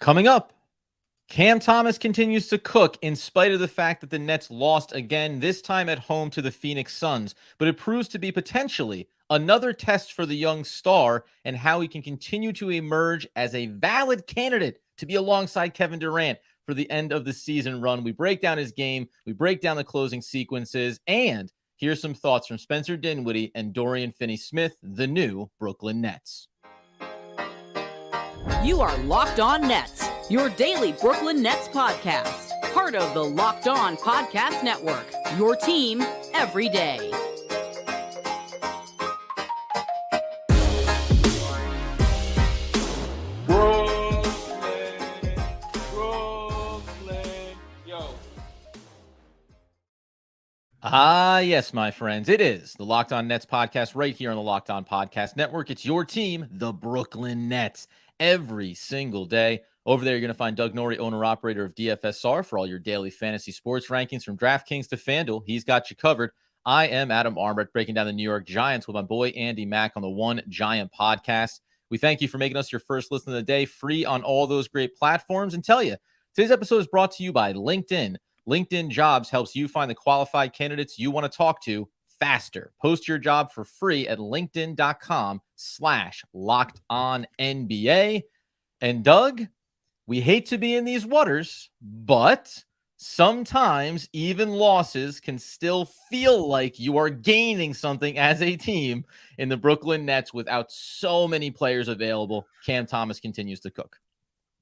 Coming up, Cam Thomas continues to cook in spite of the fact that the Nets lost again, this time at home to the Phoenix Suns. But it proves to be potentially another test for the young star and how he can continue to emerge as a valid candidate to be alongside Kevin Durant for the end of the season run. We break down his game, we break down the closing sequences, and here's some thoughts from Spencer Dinwiddie and Dorian Finney-Smith, the new Brooklyn Nets. You are Locked On Nets, your daily Brooklyn Nets podcast. Part of the Locked On Podcast Network, your team every day. Brooklyn, yo. Yes, my friends, it is the Locked On Nets podcast right here on the Locked On Podcast Network. It's your team, the Brooklyn Nets, every single day. Over there, you're going to find Doug Norrie, owner-operator of DFSR, for all your daily fantasy sports rankings from DraftKings to FanDuel. He's got you covered. I am Adam Armbrecht, breaking down the New York Giants with my boy Andy Mack on the One Giant podcast. We thank you for making us your first listen of the day, free on all those great platforms. And tell you, today's episode is brought to you by LinkedIn. LinkedIn Jobs helps you find the qualified candidates you want to talk to faster. Post your job for free at linkedin.com/LockedOnNBA. And Doug, we hate to be in these waters, but sometimes even losses can still feel like you are gaining something as a team in the Brooklyn Nets without so many players available. Cam Thomas continues to cook.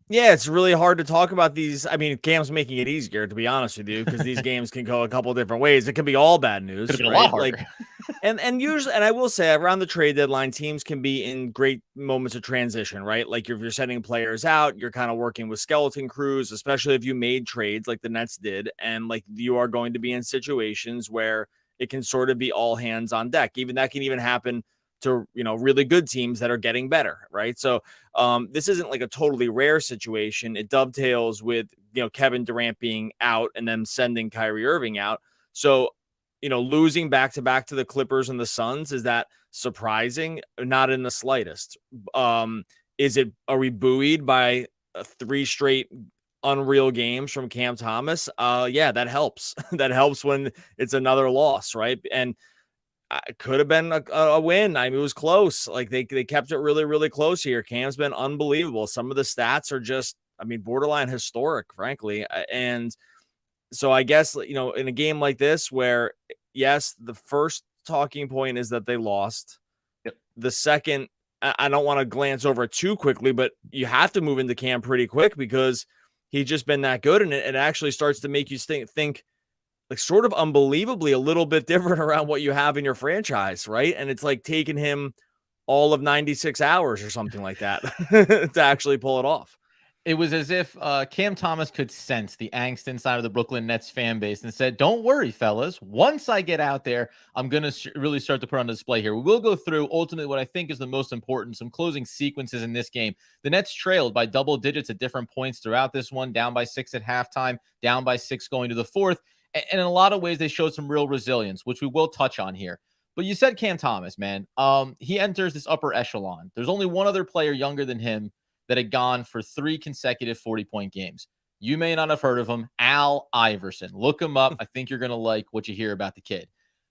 Yeah, it's really hard to talk about these. I mean, Cam's making it easier, to be honest with you, because these games can go a couple different ways. It can be all bad news. Could have been a lot harder. Like, and usually, and I will say, around the trade deadline, teams can be in great moments of transition, right? Like if you're sending players out, you're kind of working with skeleton crews, especially if you made trades like the Nets did, and like you are going to be in situations where it can sort of be all hands on deck. Even that can even happen to, really good teams that are getting better, right? So this isn't like a totally rare situation. It dovetails with, Kevin Durant being out and then sending Kyrie Irving out. So, losing back-to-back to the Clippers and the Suns, is that surprising? Not in the slightest. Are we buoyed by 3 straight unreal games from Cam Thomas? Yeah, that helps. That helps when it's another loss, right? And it could have been a win. I mean, it was close. Like they kept it really, really close here. Cam's been unbelievable. Some of the stats are just, borderline historic, frankly. And so I guess, in a game like this where, yes, the first talking point is that they lost. Yep. The second, I don't want to glance over it too quickly, but you have to move into Cam pretty quick because he's just been that good. And it actually starts to make you think like sort of unbelievably a little bit different around what you have in your franchise, right? And it's like taking him all of 96 hours or something like that to actually pull it off. It was as if Cam Thomas could sense the angst inside of the Brooklyn Nets fan base and said, don't worry, fellas. Once I get out there, I'm going to really start to put on display here. We will go through ultimately what I think is the most important, some closing sequences in this game. The Nets trailed by double digits at different points throughout this one, down by 6 at halftime, down by 6 going to the fourth. And in a lot of ways, they showed some real resilience, which we will touch on here. But you said Cam Thomas, man. He enters this upper echelon. There's only one other player younger than him that had gone for 3 consecutive 40-point games. You may not have heard of him, Al Iverson. Look him up. I think you're going to like what you hear about the kid.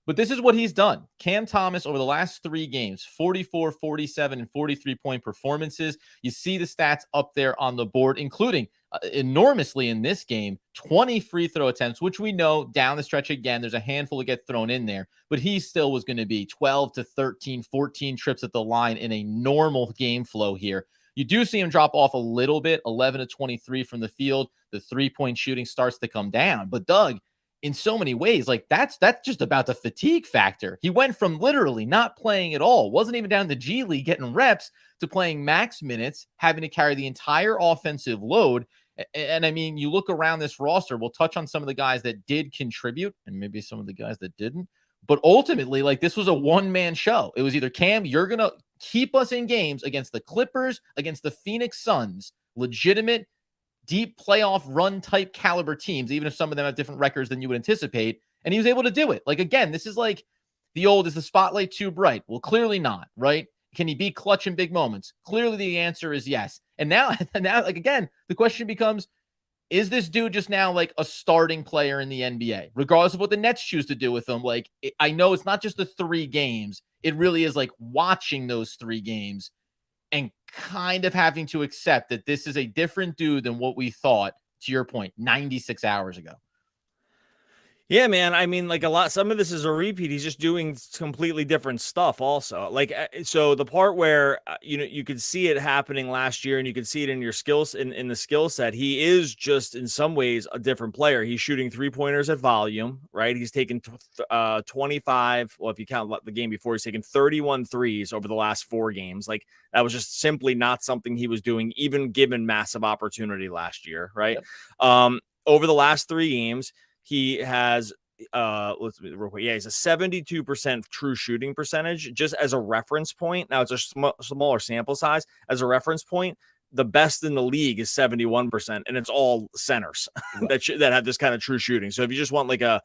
But this is what he's done. Cam Thomas, over the last 3 games, 44, 47, and 43-point performances. You see the stats up there on the board, including enormously in this game, 20 free throw attempts, which we know down the stretch again, there's a handful that get thrown in there, but he still was going to be 12 to 13, 14 trips at the line in a normal game flow here. You do see him drop off a little bit, 11 to 23 from the field. The 3-point shooting starts to come down. But Doug, in so many ways, like that's just about the fatigue factor. He went from literally not playing at all, wasn't even down the G League getting reps, to playing max minutes, having to carry the entire offensive load. And I mean, you look around this roster, we'll touch on some of the guys that did contribute and maybe some of the guys that didn't. But ultimately, like, this was a one-man show. It was either, Cam, you're going to keep us in games against the Clippers, against the Phoenix Suns, legitimate, deep playoff run type caliber teams, even if some of them have different records than you would anticipate. And he was able to do it. Like, again, this is like the old, is the spotlight too bright? Well, clearly not, right? can he be clutch in big moments? Clearly the answer is yes. And now, like, again, the question becomes, is this dude just now like a starting player in the NBA, regardless of what the Nets choose to do with him? Like, I know it's not just the 3 games. It really is like watching those 3 games and kind of having to accept that this is a different dude than what we thought, to your point, 96 hours ago. Yeah, man. I mean, like some of this is a repeat. He's just doing completely different stuff also. Like, so the part where, you could see it happening last year and you could see it in your skills in the skill set. He is just in some ways a different player. He's shooting 3-pointers at volume, right? He's taken 25. Well, if you count the game before, he's taken 31 threes over the last 4 games. Like, that was just simply not something he was doing, even given massive opportunity last year. Right. Yep. Over the last 3 games, he has, let's real quick. Yeah, he's a 72% true shooting percentage, just as a reference point. Now it's a smaller sample size. As a reference point, the best in the league is 71%, and it's all centers that have this kind of true shooting. So if you just want like a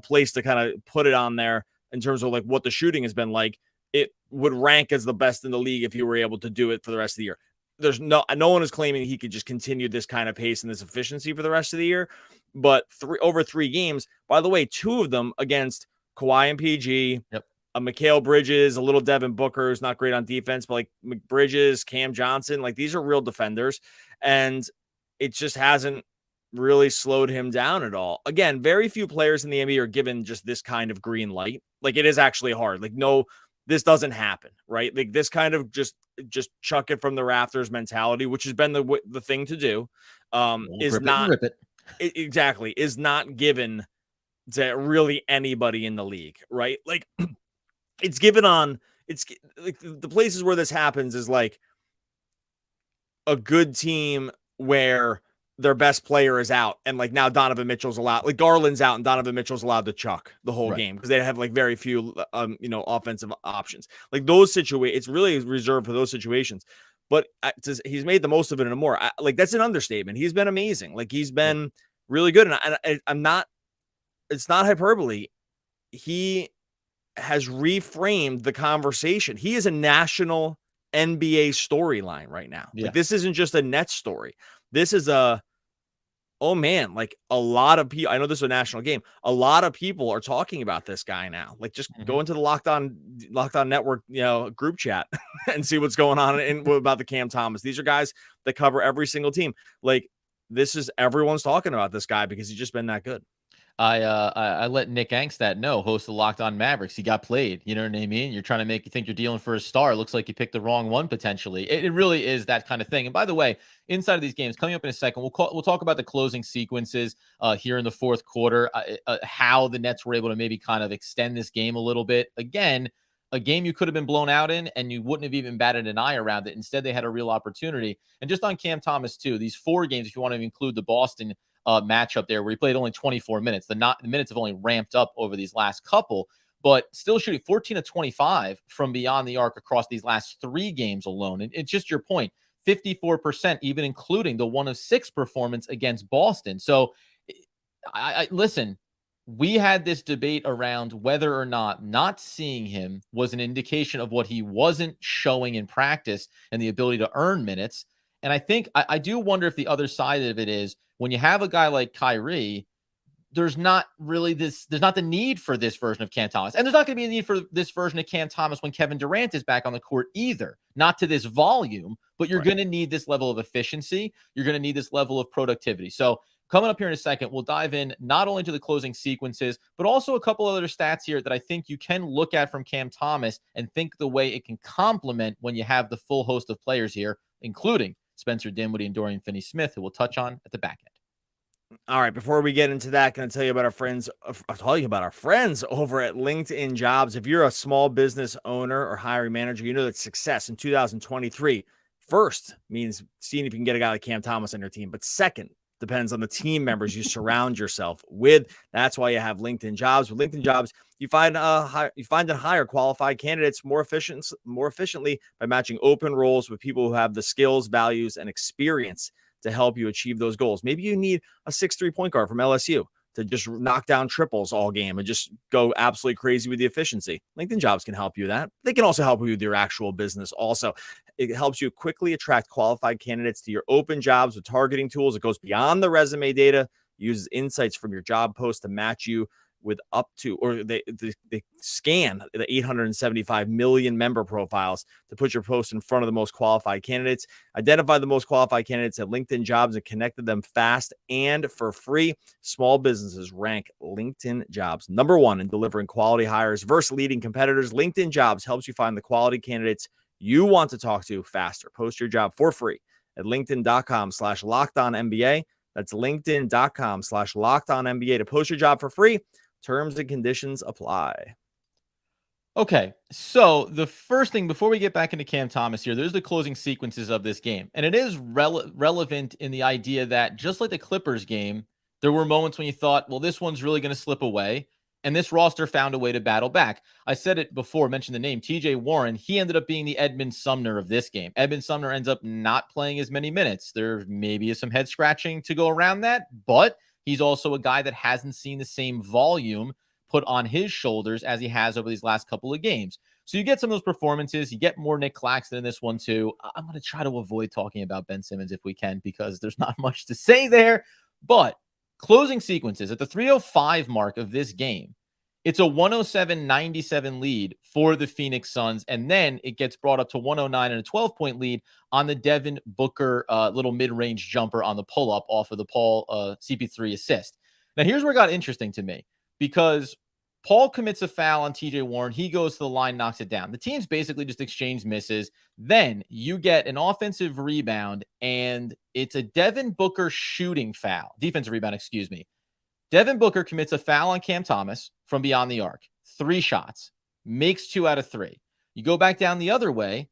place to kind of put it on there in terms of like what the shooting has been like, it would rank as the best in the league if you were able to do it for the rest of the year. There's no one is claiming he could just continue this kind of pace and this efficiency for the rest of the year. But over 3 games, by the way, 2 of them against Kawhi and PG, yep. Mikal Bridges, a little Devin Booker, who's not great on defense, but like Bridges, Cam Johnson, like these are real defenders. And it just hasn't really slowed him down at all. Again, very few players in the NBA are given just this kind of green light. Like, it is actually hard. Like, no, this doesn't happen, right? Like, this kind of just chuck it from the rafters mentality, which has been the thing to do, is not exactly is not given to really anybody in the league, right? Like, it's given on, it's like the places where this happens is like a good team where their best player is out, and like now Donovan Mitchell's allowed, like Garland's out and Donovan Mitchell's allowed to chuck the whole game because they have like very few offensive options. Like those situations, it's really reserved for those situations. But he's made the most of it and more. Like, that's an understatement. He's been amazing. Like, he's been really good, and I'm not. It's not hyperbole. He has reframed the conversation. He is a national NBA storyline right now. Yeah. Like, this isn't just a Nets story. This is oh man, like a lot of people, I know this is a national game. A lot of people are talking about this guy now. Like, just go into the Locked On Network, group chat and see what's going on about the Cam Thomas. These are guys that cover every single team. Like, this is, everyone's talking about this guy because he's just been that good. I let Nick Angstad know, host of Locked On Mavericks. He got played. You know what I mean? You're trying to make you think you're dealing for a star. It looks like you picked the wrong one potentially. It really is that kind of thing. And by the way, inside of these games, coming up in a second, we'll talk about the closing sequences here in the 4th quarter, how the Nets were able to maybe kind of extend this game a little bit. Again, a game you could have been blown out in, and you wouldn't have even batted an eye around it. Instead, they had a real opportunity. And just on Cam Thomas too, these 4 games, if you want to include the Boston matchup there where he played only 24 minutes. The minutes have only ramped up over these last couple, but still shooting 14 of 25 from beyond the arc across these last 3 games alone. And it's just your point, 54%, even including the 1 of 6 performance against Boston. So I listen, we had this debate around whether or not seeing him was an indication of what he wasn't showing in practice and the ability to earn minutes. And I think I do wonder if the other side of it is, when you have a guy like Kyrie, there's not the need for this version of Cam Thomas. And there's not going to be a need for this version of Cam Thomas when Kevin Durant is back on the court either. Not to this volume, but you're going to need this level of efficiency. You're going to need this level of productivity. So coming up here in a second, we'll dive in not only to the closing sequences, but also a couple other stats here that I think you can look at from Cam Thomas and think the way it can complement when you have the full host of players here, including Spencer Dinwiddie and Dorian Finney-Smith, who we'll touch on at the back end. All right, before we get into that, going to tell you about our friends. I'll tell you about our friends over at LinkedIn Jobs. If you're a small business owner or hiring manager, you know that success in 2023 first means seeing if you can get a guy like Cam Thomas on your team, but second depends on the team members you surround yourself with. That's why you have LinkedIn Jobs. With LinkedIn Jobs, you find and hire qualified candidates more efficiently by matching open roles with people who have the skills, values, and experience to help you achieve those goals. Maybe you need a 6'3" point guard from LSU to just knock down triples all game and just go absolutely crazy with the efficiency. LinkedIn Jobs can help you with that. They can also help you with your actual business also. It helps you quickly attract qualified candidates to your open jobs with targeting tools. It goes beyond the resume data, uses insights from your job post to match you with up to, or they scan the 875 million member profiles to put your post in front of the most qualified candidates, identify the most qualified candidates at LinkedIn Jobs and connected them fast and for free. Small businesses rank LinkedIn Jobs #1 in delivering quality hires versus leading competitors. LinkedIn Jobs helps you find the quality candidates you want to talk to faster. Post your job for free at linkedin.com/lockedonnba. That's linkedin.com/lockedonnba to post your job for free. Terms and conditions apply. Okay, so the first thing before we get back into Cam Thomas here, there's the closing sequences of this game. And it is relevant in the idea that just like the Clippers game, there were moments when you thought, well, this one's really going to slip away. And this roster found a way to battle back. I said it before, mentioned the name, TJ Warren. He ended up being the Edmund Sumner of this game. Edmund Sumner ends up not playing as many minutes. There maybe is some head scratching to go around that, but he's also a guy that hasn't seen the same volume put on his shoulders as he has over these last couple of games. So you get some of those performances. You get more Nick Claxton in this one too. I'm going to try to avoid talking about Ben Simmons if we can, because there's not much to say there. But closing sequences at the 3:05 mark of this game, it's a 107-97 lead for the Phoenix Suns, and then it gets brought up to 109 and a 12-point lead on the Devin Booker little mid-range jumper on the pull-up off of the Paul CP3 assist. Now, here's where it got interesting to me, because Paul commits a foul on TJ Warren. He goes to the line, knocks it down. The teams basically just exchange misses. Then you get an offensive rebound, and it's a Devin Booker shooting foul. Defensive rebound, excuse me. Devin Booker commits a foul on Cam Thomas from beyond the arc. 3 shots. Makes 2 out of 3. You go back down the other way,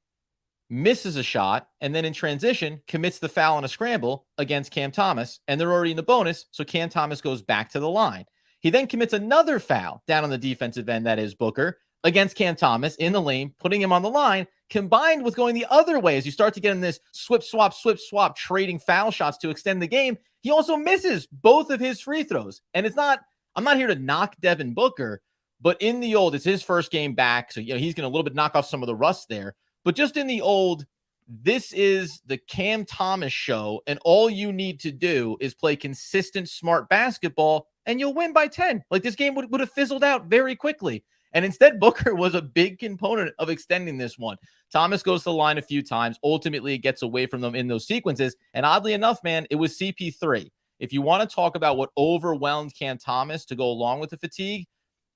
misses a shot, and then in transition, commits the foul on a scramble against Cam Thomas, and they're already in the bonus, so Cam Thomas goes back to the line. He then commits another foul down on the defensive end, that is Booker, against Cam Thomas in the lane, putting him on the line, combined with going the other way as you start to get in this swip, swap, trading foul shots to extend the game. He also misses both of his free throws. And I'm not here to knock Devin Booker, but in the old, it's his first game back. So, he's going to a little bit knock off some of the rust there. But just in the old, this is the Cam Thomas show. And all you need to do is play consistent, smart basketball, and you'll win by 10. Like, this game would have fizzled out very quickly. And instead, Booker was a big component of extending this one. Thomas goes to the line a few times. Ultimately, it gets away from them in those sequences. And oddly enough, man, it was CP3. If you want to talk about what overwhelmed Cam Thomas to go along with the fatigue,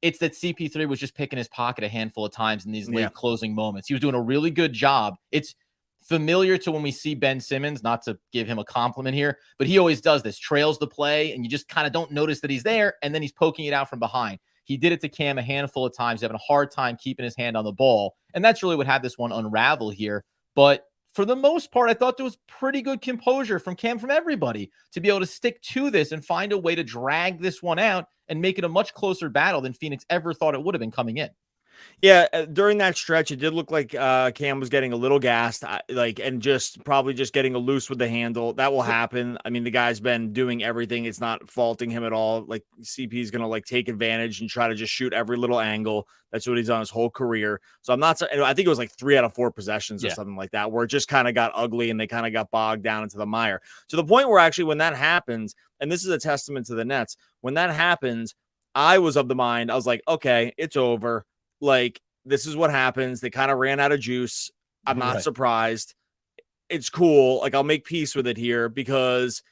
it's that CP3 was just picking his pocket a handful of times in these late closing moments. He was doing a really good job. It's familiar to when we see Ben Simmons, not to give him a compliment here, but he always does this, trails the play, and you just kind of don't notice that he's there, and then he's poking it out from behind. He did it to Cam a handful of times, having a hard time keeping his hand on the ball. And that's really what had this one unravel here. But for the most part, I thought there was pretty good composure from Cam, from everybody, to be able to stick to this and find a way to drag this one out and make it a much closer battle than Phoenix ever thought it would have been coming in. Yeah, during that stretch, it did look like Cam was getting a little gassed, and probably just getting a loose with the handle. That will happen. I mean, the guy's been doing everything. It's not faulting him at all. Like, CP is going to take advantage and try to just shoot every little angle. That's what he's done his whole career. So I think it was 3 out of 4 possessions or something like that, where it just kind of got ugly and they kind of got bogged down into the mire, to the point where actually when that happens, and this is a testament to the Nets, when that happens, I was of the mind, I was like, okay, it's over. This is what happens. They kind of ran out of juice. I'm not surprised. It's cool. I'll make peace with it here, because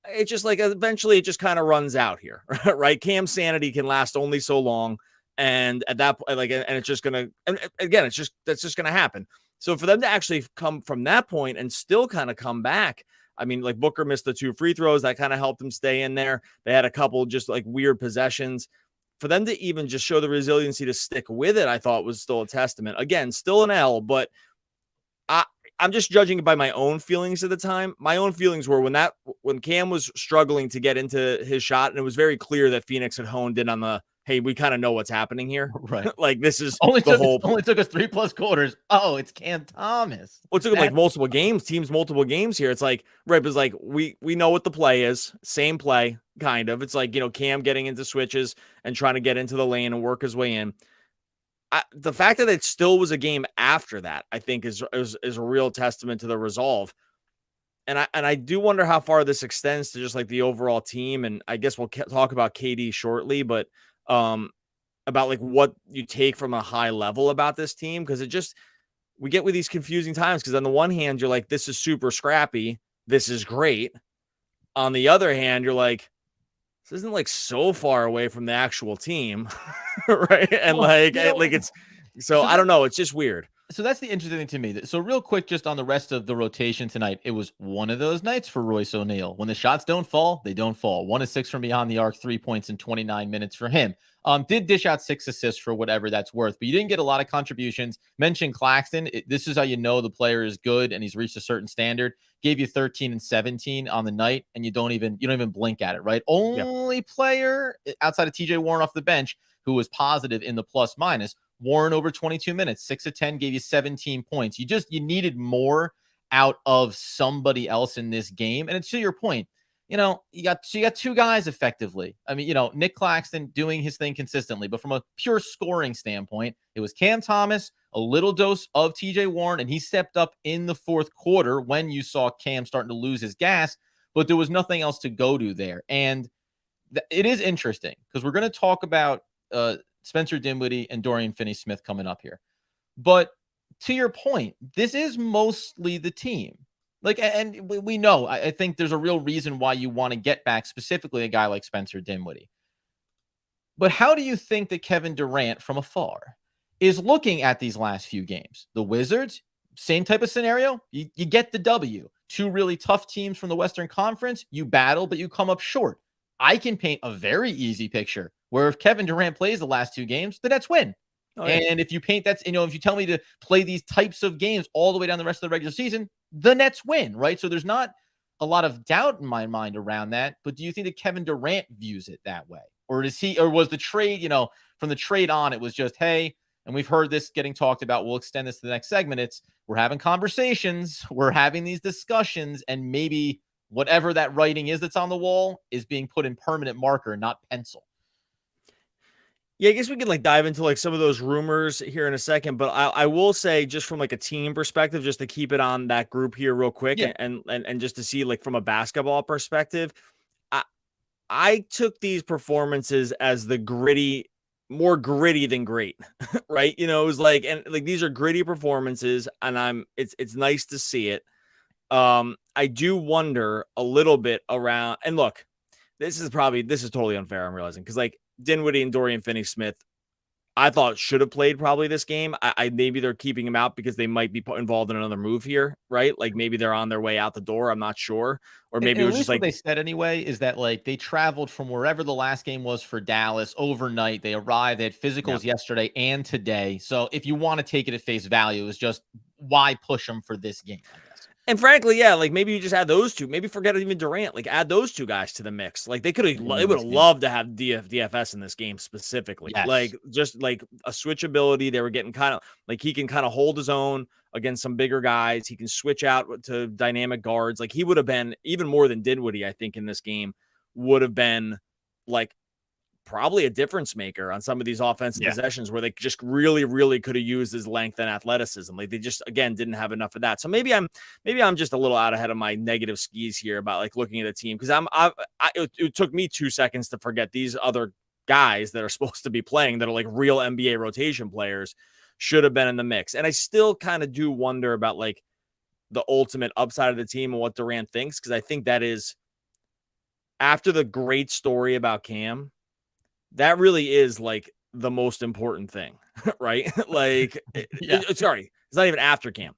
it's just eventually it just kind of runs out here, right? Cam's sanity can last only so long. And at that point, and it's just going to, and again, that's just going to happen. So for them to actually come from that point and still kind of come back, I mean, Booker missed the 2 free throws. That kind of helped them stay in there. They had a couple just weird possessions. For them to even just show the resiliency to stick with it, I thought was still a testament. Again, still an L, but I'm just judging it by my own feelings at the time. My own feelings were when Cam was struggling to get into his shot, and it was very clear that Phoenix had honed in on the hey, we kind of know what's happening here. Right. Like this is Only the whole. took us 3+ quarters. Oh, it's Cam Thomas. Well, it took him like multiple games here. It's like, right, but it's like we know what the play is. Same play, kind of. It's like, Cam getting into switches and trying to get into the lane and work his way in. The fact that it still was a game after that, I think is a real testament to the resolve. And I do wonder how far this extends to just like the overall team. And I guess we'll talk about KD shortly, but about like what you take from a high level about this team. Cause we get with these confusing times. Cause on the one hand, you're like, this is super scrappy. This is great. On the other hand, you're like, this isn't like so far away from the actual team. Right. And I don't know. It's just weird. So that's the interesting thing to me. So real quick, just on the rest of the rotation tonight, it was one of those nights for Royce O'Neal. When the shots don't fall, they don't fall. 1 of 6 from beyond the arc, 3 points in 29 minutes for him. Did dish out 6 assists for whatever that's worth, but you didn't get a lot of contributions. Mentioned Claxton. This is how you know the player is good and he's reached a certain standard. Gave you 13 and 17 on the night, and you don't even blink at it, right? Only player outside of TJ Warren off the bench who was positive in the plus minus. Warren over 22 minutes, 6 of 10, gave you 17 points. You needed more out of somebody else in this game. And it's to your point, you got 2 guys effectively. I mean, Nick Claxton doing his thing consistently, but from a pure scoring standpoint, it was Cam Thomas, a little dose of TJ Warren, and he stepped up in the fourth quarter when you saw Cam starting to lose his gas, but there was nothing else to go to there. And it is interesting because we're going to talk about Spencer Dinwiddie and Dorian Finney-Smith coming up here. But to your point, this is mostly the team. Like, and we know, I think there's a real reason why you want to get back specifically a guy like Spencer Dinwiddie. But how do you think that Kevin Durant from afar is looking at these last few games? The Wizards, same type of scenario. You get the W. 2 really tough teams from the Western Conference. You battle, but you come up short. I can paint a very easy picture where if Kevin Durant plays the last 2 games, the Nets win. Oh, yeah. And if you paint that, if you tell me to play these types of games all the way down the rest of the regular season, the Nets win, right? So there's not a lot of doubt in my mind around that. But do you think that Kevin Durant views it that way? Or was the trade, from the trade on, it was just, hey, and we've heard this getting talked about, we'll extend this to the next segment. We're having conversations, we're having these discussions, and maybe whatever that writing is that's on the wall is being put in permanent marker, not pencil. Yeah, I guess we can dive into some of those rumors here in a second, but I will say just from a team perspective, just to keep it on that group here real quick, yeah. and just to see from a basketball perspective, I took these performances as more gritty than great, right? It was these are gritty performances, and it's nice to see it. I do wonder a little bit around, and look, this is totally unfair, I'm realizing, because Dinwiddie and Dorian Finney-Smith, I thought should have played probably this game. I maybe they're keeping him out because they might be involved in another move here, right? Maybe they're on their way out the door. I'm not sure. Or maybe it was just what they said anyway is that they traveled from wherever the last game was for Dallas overnight. They arrived. They had physicals yesterday and today. So if you want to take it at face value, it's just why push them for this game, I guess. And frankly, yeah, maybe you just add those 2. Maybe forget even Durant. Add those 2 guys to the mix. They would have loved to have DFS in this game specifically. Yes. Just a switchability. They were getting kind of he can kind of hold his own against some bigger guys. He can switch out to dynamic guards. He would have been even more than Dinwiddie, I think, in this game would have been probably a difference maker on some of these offensive possessions where they just really, really could have used his length and athleticism. They just, again, didn't have enough of that. So maybe I'm just a little out ahead of my negative skis here about looking at the team. Cause it took me 2 seconds to forget these other guys that are supposed to be playing that are real NBA rotation players should have been in the mix. And I still kind of do wonder about the ultimate upside of the team and what Durant thinks. Cause I think that is, after the great story about Cam, that really is the most important thing, right? Sorry, it's not even after Cam.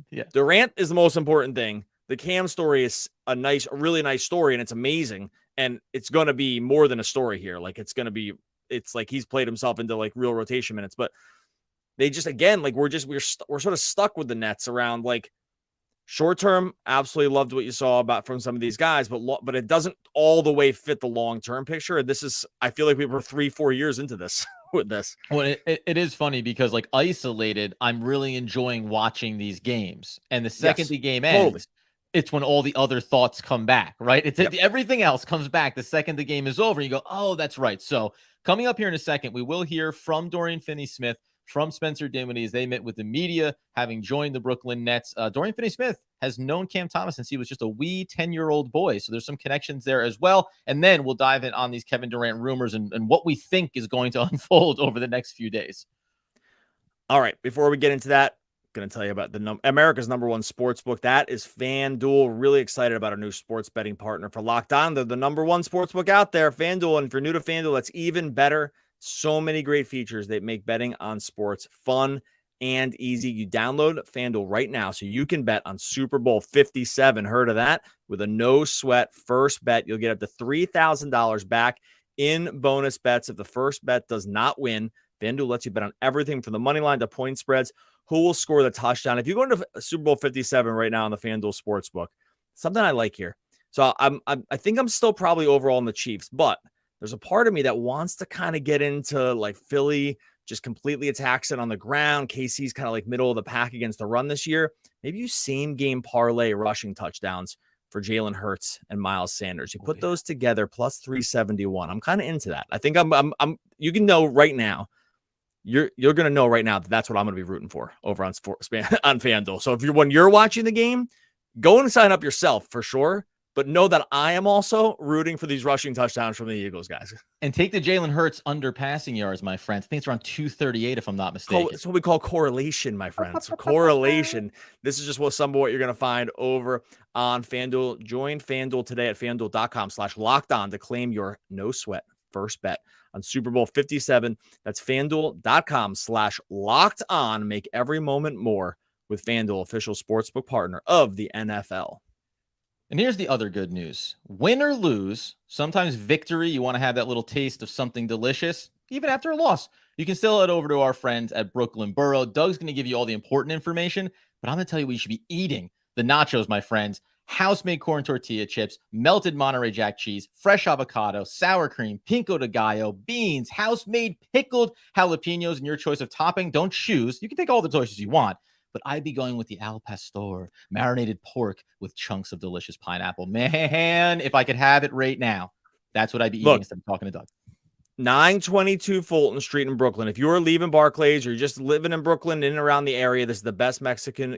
Yeah. Durant is the most important thing. The Cam story is a really nice story, and it's amazing. And it's going to be more than a story here. It's he's played himself into real rotation minutes, but they just, again, we're sort of stuck with the Nets around Short term, absolutely loved what you saw from some of these guys, but it doesn't all the way fit the long term picture. And I feel like we were 3-4 years into this with this. Well, it is funny because like isolated, I'm really enjoying watching these games, and the second the game ends, it's when all the other thoughts come back, right? Everything else comes back the second the game is over. You go, oh, that's right. So coming up here in a second, we will hear from Dorian Finney-Smith, from Spencer Dinwiddie as they met with the media, having joined the Brooklyn Nets. Dorian Finney-Smith has known Cam Thomas since he was just a wee 10-year-old boy. So there's some connections there as well. And then we'll dive in on these Kevin Durant rumors and what we think is going to unfold over the next few days. All right. Before we get into that, I'm going to tell you about America's #1 sports book. That is FanDuel. Really excited about our new sports betting partner for Locked On. They're the #1 sports book out there, FanDuel. And if you're new to FanDuel, that's even better. So many great features that make betting on sports fun and easy. You download FanDuel right now so you can bet on Super Bowl 57. Heard of that? With a no-sweat first bet, you'll get up to $3,000 back in bonus bets if the first bet does not win. FanDuel lets you bet on everything from the money line to point spreads. Who will score the touchdown? If you go into Super Bowl 57 right now on the FanDuel Sportsbook, something I like here. So I think I'm still probably overall in the Chiefs, but there's a part of me that wants to kind of get into like Philly just completely attacks it on the ground. KC's kind of like middle of the pack against the run this year. Maybe you same game parlay rushing touchdowns for Jalen Hurts and Miles Sanders. You put those together plus 371. I'm kind of into that. I think you can know right now. You're going to know right now that that's what I'm going to be rooting for over on FanDuel. So when you're watching the game, go and sign up yourself for sure. But know that I am also rooting for these rushing touchdowns from the Eagles, guys. And take the Jalen Hurts under passing yards, my friends. I think it's around 238, if I'm not mistaken. It's what we call correlation, my friends. Correlation. This is just some of what you're going to find over on FanDuel. Join FanDuel today at FanDuel.com/lockedon to claim your no-sweat first bet on Super Bowl 57. That's FanDuel.com/lockedon. Make every moment more with FanDuel, official sportsbook partner of the NFL. And here's the other good news. Win or lose, sometimes victory, you want to have that little taste of something delicious, even after a loss. You can still head over to our friends at Brooklyn Borough. Doug's going to give you all the important information, but I'm going to tell you what you should be eating. The nachos, my friends. House-made corn tortilla chips, melted Monterey Jack cheese, fresh avocado, sour cream, pico de gallo, beans, house-made pickled jalapenos, and your choice of topping. Don't choose. You can take all the choices you want. But I'd be going with the al pastor, marinated pork with chunks of delicious pineapple. Man, if I could have it right now, that's what I'd be eating instead of talking to Doug. 922 Fulton Street in Brooklyn. If you are leaving Barclays or you're just living in Brooklyn in and around the area, this is the best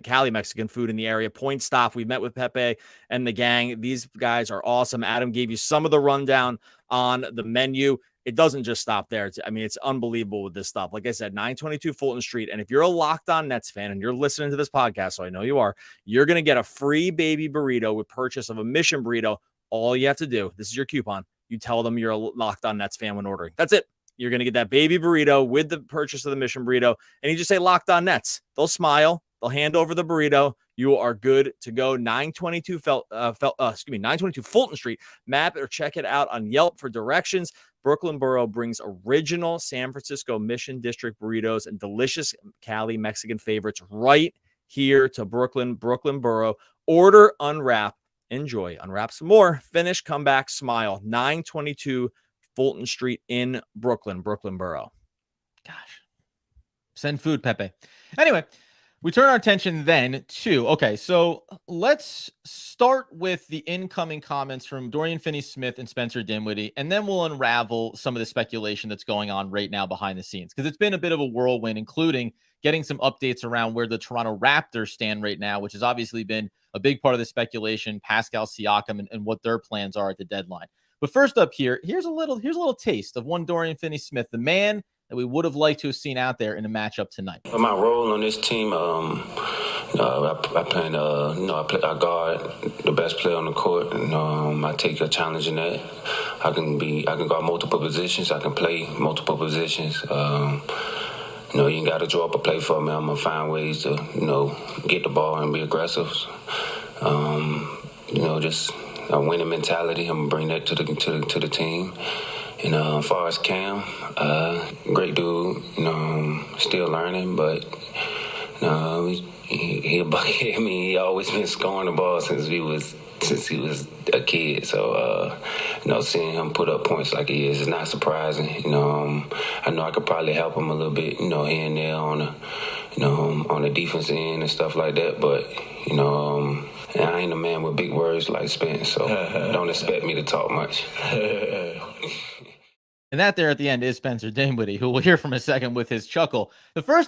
Cali Mexican food in the area. Point Stop. We met with Pepe and the gang. These guys are awesome. Adam gave you some of the rundown on the menu. It doesn't just stop there. It's unbelievable with this stuff. Like I said, 922 Fulton Street. And if you're a Locked On Nets fan and you're listening to this podcast, so I know you are, you're going to get a free baby burrito with purchase of a Mission Burrito. All you have to do, this is your coupon. You tell them you're a Locked On Nets fan when ordering. That's it. You're going to get that baby burrito with the purchase of the Mission Burrito. And you just say Locked On Nets. They'll smile. They'll hand over the burrito. You are good to go. 922 Fulton Street. Map it or check it out on Yelp for directions. Brooklyn Borough brings original San Francisco Mission District burritos and delicious Cali Mexican favorites right here to Brooklyn Borough. Order, unwrap, enjoy. Unwrap some more. Finish, come back, smile. 922 Fulton Street in Brooklyn Borough. Gosh. Send food, Pepe. Anyway, we turn our attention then to, okay, so let's start with the incoming comments from Dorian Finney-Smith and Spencer Dinwiddie, and then we'll unravel some of the speculation that's going on right now behind the scenes, because it's been a bit of a whirlwind, including getting some updates around where the Toronto Raptors stand right now, which has obviously been a big part of the speculation, Pascal Siakam and what their plans are at the deadline. But first up here's a little taste of one Dorian Finney-Smith, the man that we would have liked to have seen out there in a matchup tonight. My role on this team, I guard the best player on the court, and I take a challenge in that. I can guard multiple positions. I can play multiple positions. You ain't got to draw up a play for me. I'm gonna find ways to, get the ball and be aggressive. Just a winning mentality. I'm gonna bring that to the team. And as far as Cam, great dude, still learning, but he a bucket. I mean, he always been scoring the ball since he was a kid. So, seeing him put up points like he is not surprising. I know I could probably help him a little bit, here and there on the defense end and stuff like that. But, and I ain't a man with big words like Spence, so don't expect me to talk much. And that there at the end is Spencer Dinwiddie, who we'll hear from in a second with his chuckle. The very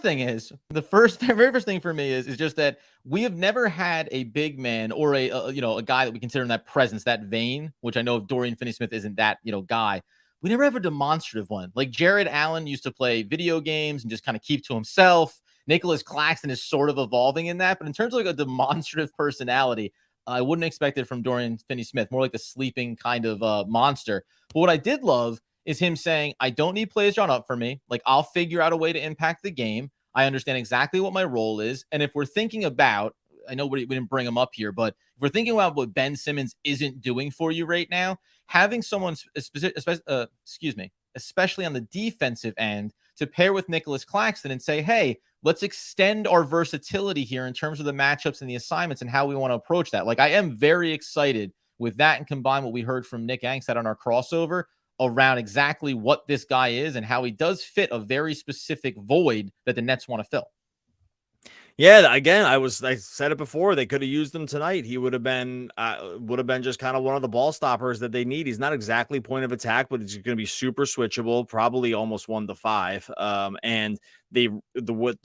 first thing for me is just that we have never had a big man or a guy that we consider in that presence, that vein, which I know Dorian Finney-Smith isn't that, guy. We never have a demonstrative one. Like Jared Allen used to play video games and just kind of keep to himself. Nicholas Claxton is sort of evolving in that. But in terms of like a demonstrative personality, I wouldn't expect it from Dorian Finney-Smith, more like the sleeping kind of monster. But what I did love is him saying, I don't need plays drawn up for me. Like, I'll figure out a way to impact the game. I understand exactly what my role is. And if we're thinking about, I know we didn't bring him up here, but if we're thinking about what Ben Simmons isn't doing for you right now, having someone, especially on the defensive end, to pair with Nicholas Claxton and say, hey, let's extend our versatility here in terms of the matchups and the assignments and how we want to approach that. Like, I am very excited with that, and combine what we heard from Nick Angstad on our crossover around exactly what this guy is and how he does fit a very specific void that the Nets want to fill. Yeah, again, I said it before. They could have used him tonight. He would have been just kind of one of the ball stoppers that they need. He's not exactly point of attack, but he's going to be super switchable, probably almost 1-to-5. And the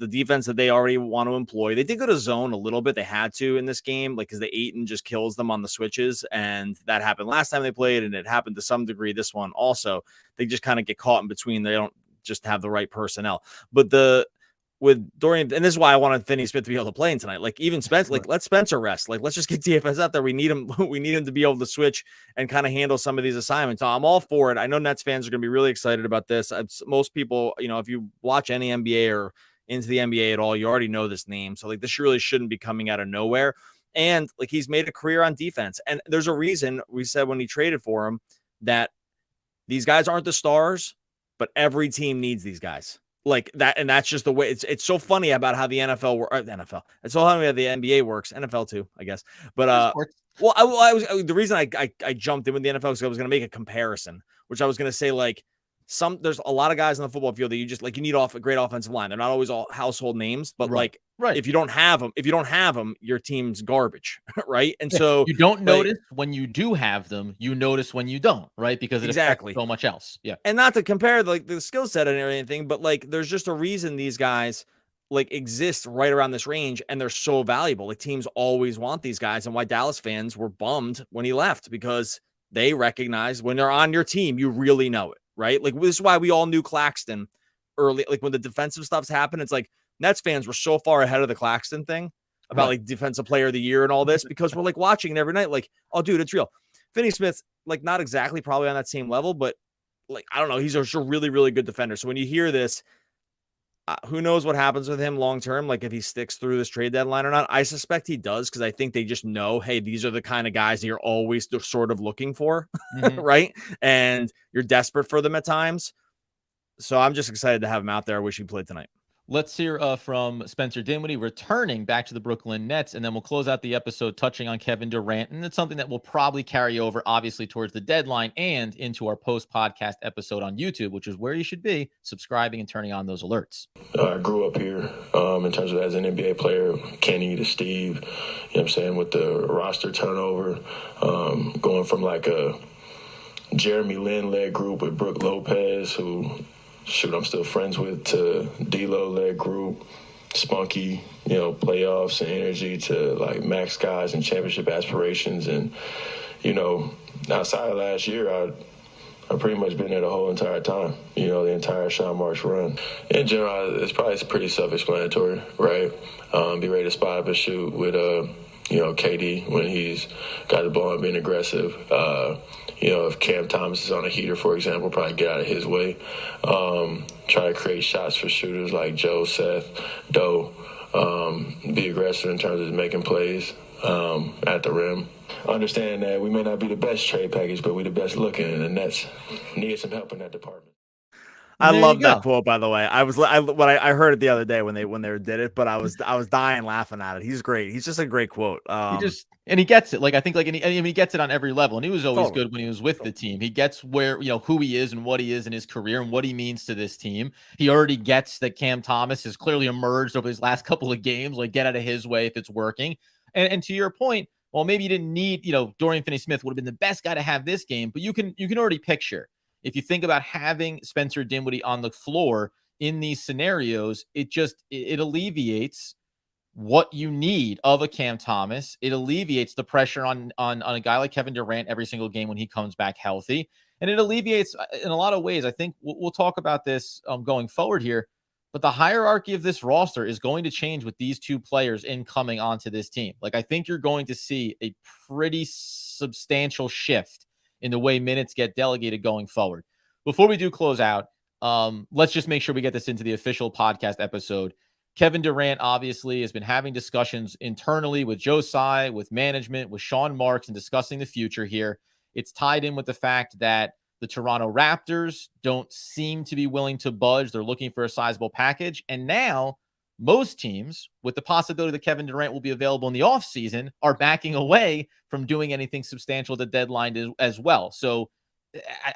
defense that they already want to employ, they did go to zone a little bit. They had to in this game, like because the Ayton just kills them on the switches, and that happened last time they played, and it happened to some degree this one also. They just kind of get caught in between. They don't just have the right personnel, but with Dorian, and this is why I wanted Finney-Smith to be able to play in tonight. Like even Spencer, like let Spencer rest. Like let's just get DFS out there. We need him. We need him to be able to switch and kind of handle some of these assignments. So I'm all for it. I know Nets fans are going to be really excited about this. Most people, if you watch any NBA or into the NBA at all, you already know this name. So like this really shouldn't be coming out of nowhere. And like he's made a career on defense. And there's a reason we said when he traded for him that these guys aren't the stars, but every team needs these guys. Like that, and that's just the way it's so funny about how the NFL. It's so funny how the NBA works, NFL too, I guess. But the reason I jumped in with the NFL is I was going to make a comparison, which I was going to say like there's a lot of guys on the football field that you just like you need a great offensive line. They're not always all household names, but right. If you don't have them, your team's garbage, right? And so you don't notice when you do have them, you notice when you don't, right? Because it affects so much else. Yeah. And not to compare like the skill set and everything, but like there's just a reason these guys like exist right around this range and they're so valuable. Like teams always want these guys, and why Dallas fans were bummed when he left, because they recognize when they're on your team, you really know it, right? Like this is why we all knew Claxton early. Like when the defensive stuff's happened, it's like Nets fans were so far ahead of the Claxton thing about like defensive player of the year and all this, because we're like watching it every night. Like, oh dude, it's real. Finney-Smith, like not exactly probably on that same level, but like, I don't know. He's a really, really good defender. So when you hear this, who knows what happens with him long-term? Like if he sticks through this trade deadline or not. I suspect he does, because I think they just know, hey, these are the kind of guys that you're always sort of looking for, right? And you're desperate for them at times. So I'm just excited to have him out there. I wish he played tonight. Let's hear from Spencer Dinwiddie returning back to the Brooklyn Nets, and then we'll close out the episode touching on Kevin Durant. And it's something that will probably carry over, obviously, towards the deadline and into our post-podcast episode on YouTube, which is where you should be subscribing and turning on those alerts. I grew up here in terms of as an NBA player, Kenny to Steve, you know what I'm saying, with the roster turnover, going from like a Jeremy Lin-led group with Brooke Lopez, who I'm still friends with, to D-Lo-led group, spunky, playoffs and energy, to like max guys and championship aspirations. And, outside of last year, I've pretty much been there the whole entire time, the entire Sean Marks run. In general, it's probably pretty self-explanatory, right? Be ready to spot up and shoot with, KD when he's got the ball and being aggressive. If Cam Thomas is on a heater, for example, probably get out of his way. Try to create shots for shooters like Joe, Seth, Doe. Be aggressive in terms of making plays at the rim. Understand that we may not be the best trade package, but we're the best looking, and the Nets need some help in that department. I There you love that go. quote, by the way. I heard it the other day when they did it, but I was dying laughing at it. He's great. He's just a great quote. He gets it. Like, I think, like, and he gets it on every level. And he was always Totally. good when he was with the team. He gets where, who he is and what he is in his career and what he means to this team. He already gets that Cam Thomas has clearly emerged over his last couple of games. Like, get out of his way if it's working. And to your point, well, maybe you didn't need, Dorian Finney-Smith would have been the best guy to have this game, but you can already picture, if you think about having Spencer Dinwiddie on the floor in these scenarios, it alleviates what you need of a Cam Thomas. It alleviates the pressure on a guy like Kevin Durant every single game when he comes back healthy. And it alleviates in a lot of ways. I think we'll talk about this going forward here, but the hierarchy of this roster is going to change with these two players coming onto this team. Like, I think you're going to see a pretty substantial shift in the way minutes get delegated going forward. Before we do close out, let's just make sure we get this into the official podcast episode. Kevin Durant obviously has been having discussions internally with Joe Tsai, with management, with Sean Marks, and discussing the future here. It's tied in with the fact that the Toronto Raptors don't seem to be willing to budge. They're looking for a sizable package. And now most teams, with the possibility that Kevin Durant will be available in the offseason, are backing away from doing anything substantial at the deadline as well. So,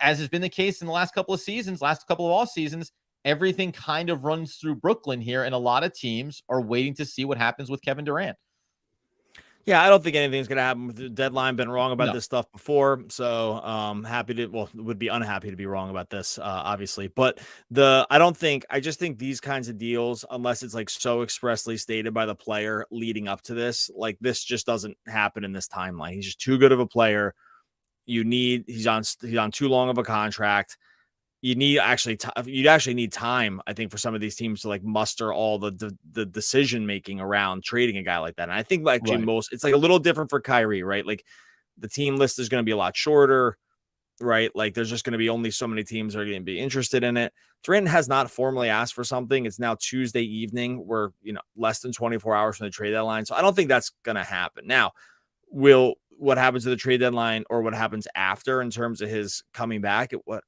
as has been the case in the last couple of seasons, last couple of off seasons, everything kind of runs through Brooklyn here, and a lot of teams are waiting to see what happens with Kevin Durant. Yeah, I don't think anything's going to happen with the deadline. Been wrong about this stuff before, so would be unhappy to be wrong about this, obviously. But I just think these kinds of deals, unless it's like so expressly stated by the player leading up to this, like this just doesn't happen in this timeline. He's just too good of a player. He's on too long of a contract. You'd actually need time, I think, for some of these teams to like muster all the decision making around trading a guy like that. And I think it's like a little different for Kyrie, right? Like the team list is going to be a lot shorter, right? Like there's just going to be only so many teams that are going to be interested in it. Durant has not formally asked for something. It's now Tuesday evening. We're less than 24 hours from the trade deadline, so I don't think that's going to happen. Now, what happens to the trade deadline or what happens after in terms of his coming back, what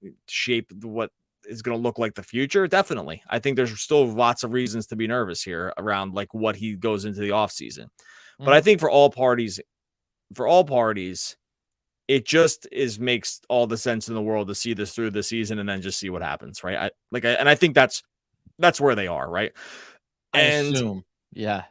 is going to look like the future? Definitely. I think there's still lots of reasons to be nervous here around like what he goes into the offseason. But I think for all parties, it just makes all the sense in the world to see this through the season and then just see what happens. Right. I think that's where they are. Right. I assume. Yeah.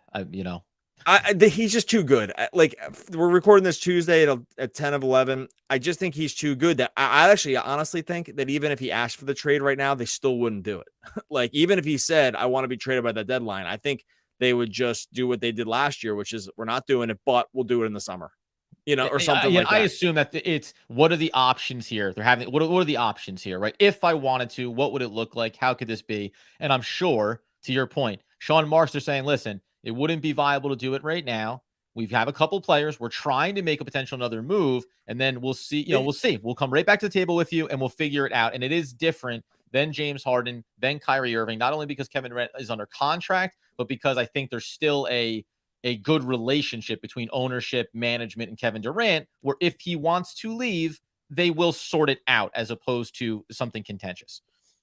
He's just too good. Like we're recording this Tuesday at 10:11. I just think he's too good that I actually honestly think that even if he asked for the trade right now, they still wouldn't do it. Like even if he said, I want to be traded by the deadline, I think they would just do what they did last year, which is we're not doing it, but we'll do it in the summer, or something like that. I assume that it's what are the options here? They're having what are the options here, right? If I wanted to, what would it look like? How could this be? And I'm sure, to your point, Sean Marks are saying, listen, it wouldn't be viable to do it right now. We have a couple players. We're trying to make a potential another move, and then we'll see. We'll see. We'll come right back to the table with you, and we'll figure it out. And it is different than James Harden, than Kyrie Irving, not only because Kevin Durant is under contract, but because I think there's still a good relationship between ownership, management, and Kevin Durant, where if he wants to leave, they will sort it out as opposed to something contentious.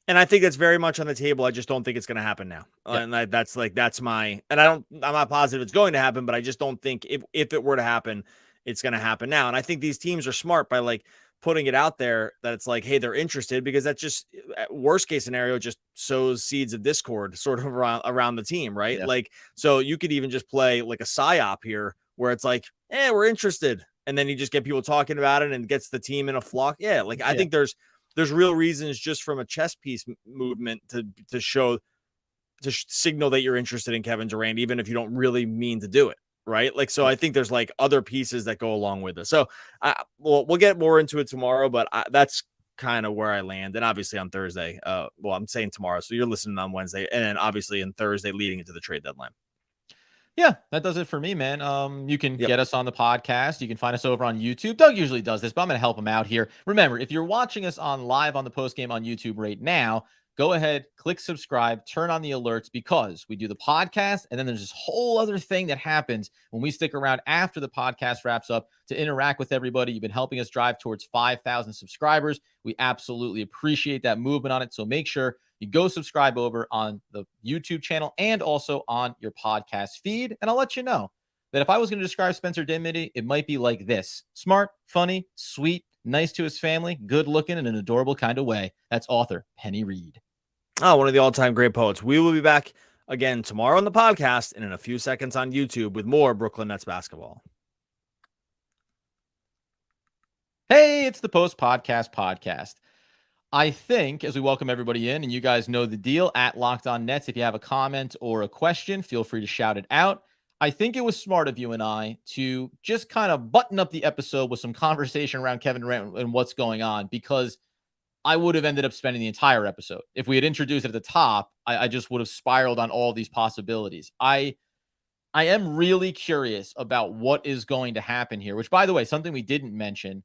And I think that's very much on the table. I just don't think it's going to happen now. Yeah. And I'm not positive it's going to happen, but I just don't think if it were to happen, it's going to happen now. And I think these teams are smart by like putting it out there that it's like, hey, they're interested, because that just worst case scenario just sows seeds of discord sort of around the team. Right. Yeah. Like, so you could even just play like a psyop here where it's like, we're interested. And then you just get people talking about it and gets the team in a flock. Yeah. Like, I think there's real reasons just from a chess piece movement to signal that you're interested in Kevin Durant, even if you don't really mean to do it. Right. Like, so I think there's like other pieces that go along with it. So we'll get more into it tomorrow, but that's kind of where I land. And obviously on Thursday, I'm saying tomorrow, so you're listening on Wednesday, and then obviously on Thursday leading into the trade deadline. Yeah, that does it for me, man. You can get us on the podcast. You can find us over on YouTube. Doug usually does this, but I'm going to help him out here. Remember, if you're watching us live on the postgame on YouTube right now, go ahead, click subscribe, turn on the alerts, because we do the podcast, and then there's this whole other thing that happens when we stick around after the podcast wraps up to interact with everybody. You've been helping us drive towards 5,000 subscribers. We absolutely appreciate that movement on it. So make sure you go subscribe over on the YouTube channel and also on your podcast feed. And I'll let you know that if I was going to describe Spencer Dinwiddie, it might be like this: smart, funny, sweet, nice to his family, good looking in an adorable kind of way. That's author Penny Reed. Oh, one of the all-time great poets. We will be back again tomorrow on the podcast and in a few seconds on YouTube with more Brooklyn Nets basketball. Hey, it's the Post Podcast. I think, as we welcome everybody in, and you guys know the deal, at Locked On Nets, if you have a comment or a question, feel free to shout it out. I think it was smart of you and I to just kind of button up the episode with some conversation around Kevin Durant and what's going on, because I would have ended up spending the entire episode. If we had introduced it at the top, I just would have spiraled on all these possibilities. I am really curious about what is going to happen here, which, by the way, something we didn't mention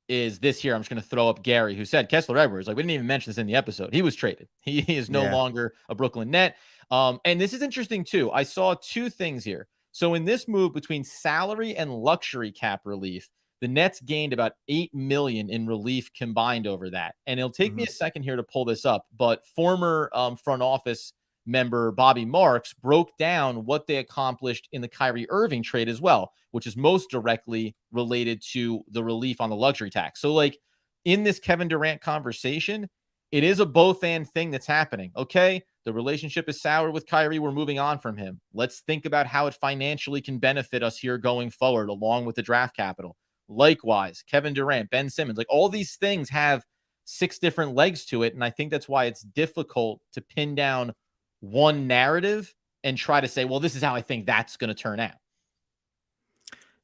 is this here. I'm just going to throw up Gary, who said Kessler Edwards. Like, we didn't even mention this in the episode. He was traded. He is no longer a Brooklyn Net. And this is interesting too. I saw two things here. So in this move between salary and luxury cap relief, the Nets gained about $8 million in relief combined over that. And it'll take me a second here to pull this up, but former front office member Bobby Marks broke down what they accomplished in the Kyrie Irving trade as well, which is most directly related to the relief on the luxury tax. So, like, in this Kevin Durant conversation, it is a both and thing that's happening. Okay, the relationship is sour with Kyrie. We're moving on from him. Let's think about how it financially can benefit us here going forward, along with the draft capital. Likewise, Kevin Durant, Ben Simmons, like, all these things have 6 different legs to it. And I think that's why it's difficult to pin down one narrative and try to say, well, this is how I think that's going to turn out.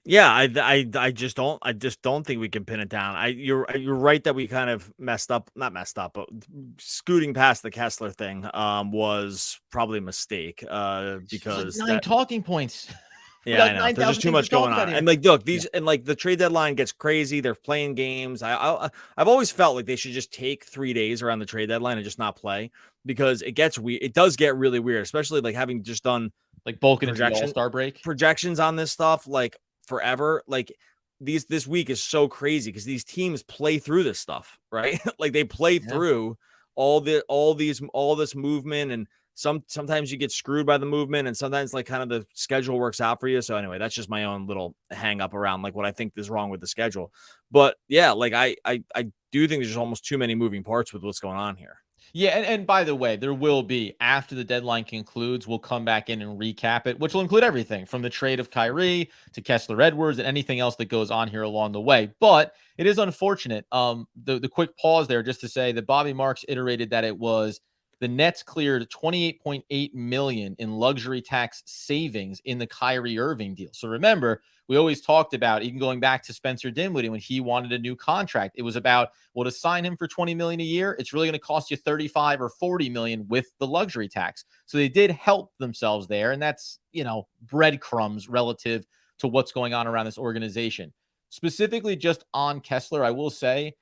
Yeah, I just don't think we can pin it down. You're right that we kind of not messed up, but scooting past the Kessler thing was probably a mistake because like 9 talking points. Yeah, I know. There's just too much going on. And like, look, and like the trade deadline gets crazy. They're playing games. I've always felt like they should just take 3 days around the trade deadline and just not play, because it gets weird. It does get really weird, especially like having just done like bulking into the All-Star break projections on this stuff like forever. Like this week is so crazy because these teams play through this stuff, right? Like they play through all this movement, and sometimes you get screwed by the movement, and sometimes like kind of the schedule works out for you. So anyway, that's just my own little hang up around like what I think is wrong with the schedule. But yeah, like I do think there's almost too many moving parts with what's going on here. Yeah, and by the way, there will be, after the deadline concludes, we'll come back in and recap it, which will include everything from the trade of Kyrie to Kessler Edwards and anything else that goes on here along the way. But it is unfortunate. The quick pause there just to say that Bobby Marks iterated that it was the Nets cleared $28.8 million in luxury tax savings in the Kyrie Irving deal. So remember, we always talked about, even going back to Spencer Dinwiddie when he wanted a new contract, it was about, well, to sign him for $20 million a year, it's really going to cost you $35 or $40 million with the luxury tax. So they did help themselves there, and that's, breadcrumbs relative to what's going on around this organization. Specifically, just on Kessler, I will say,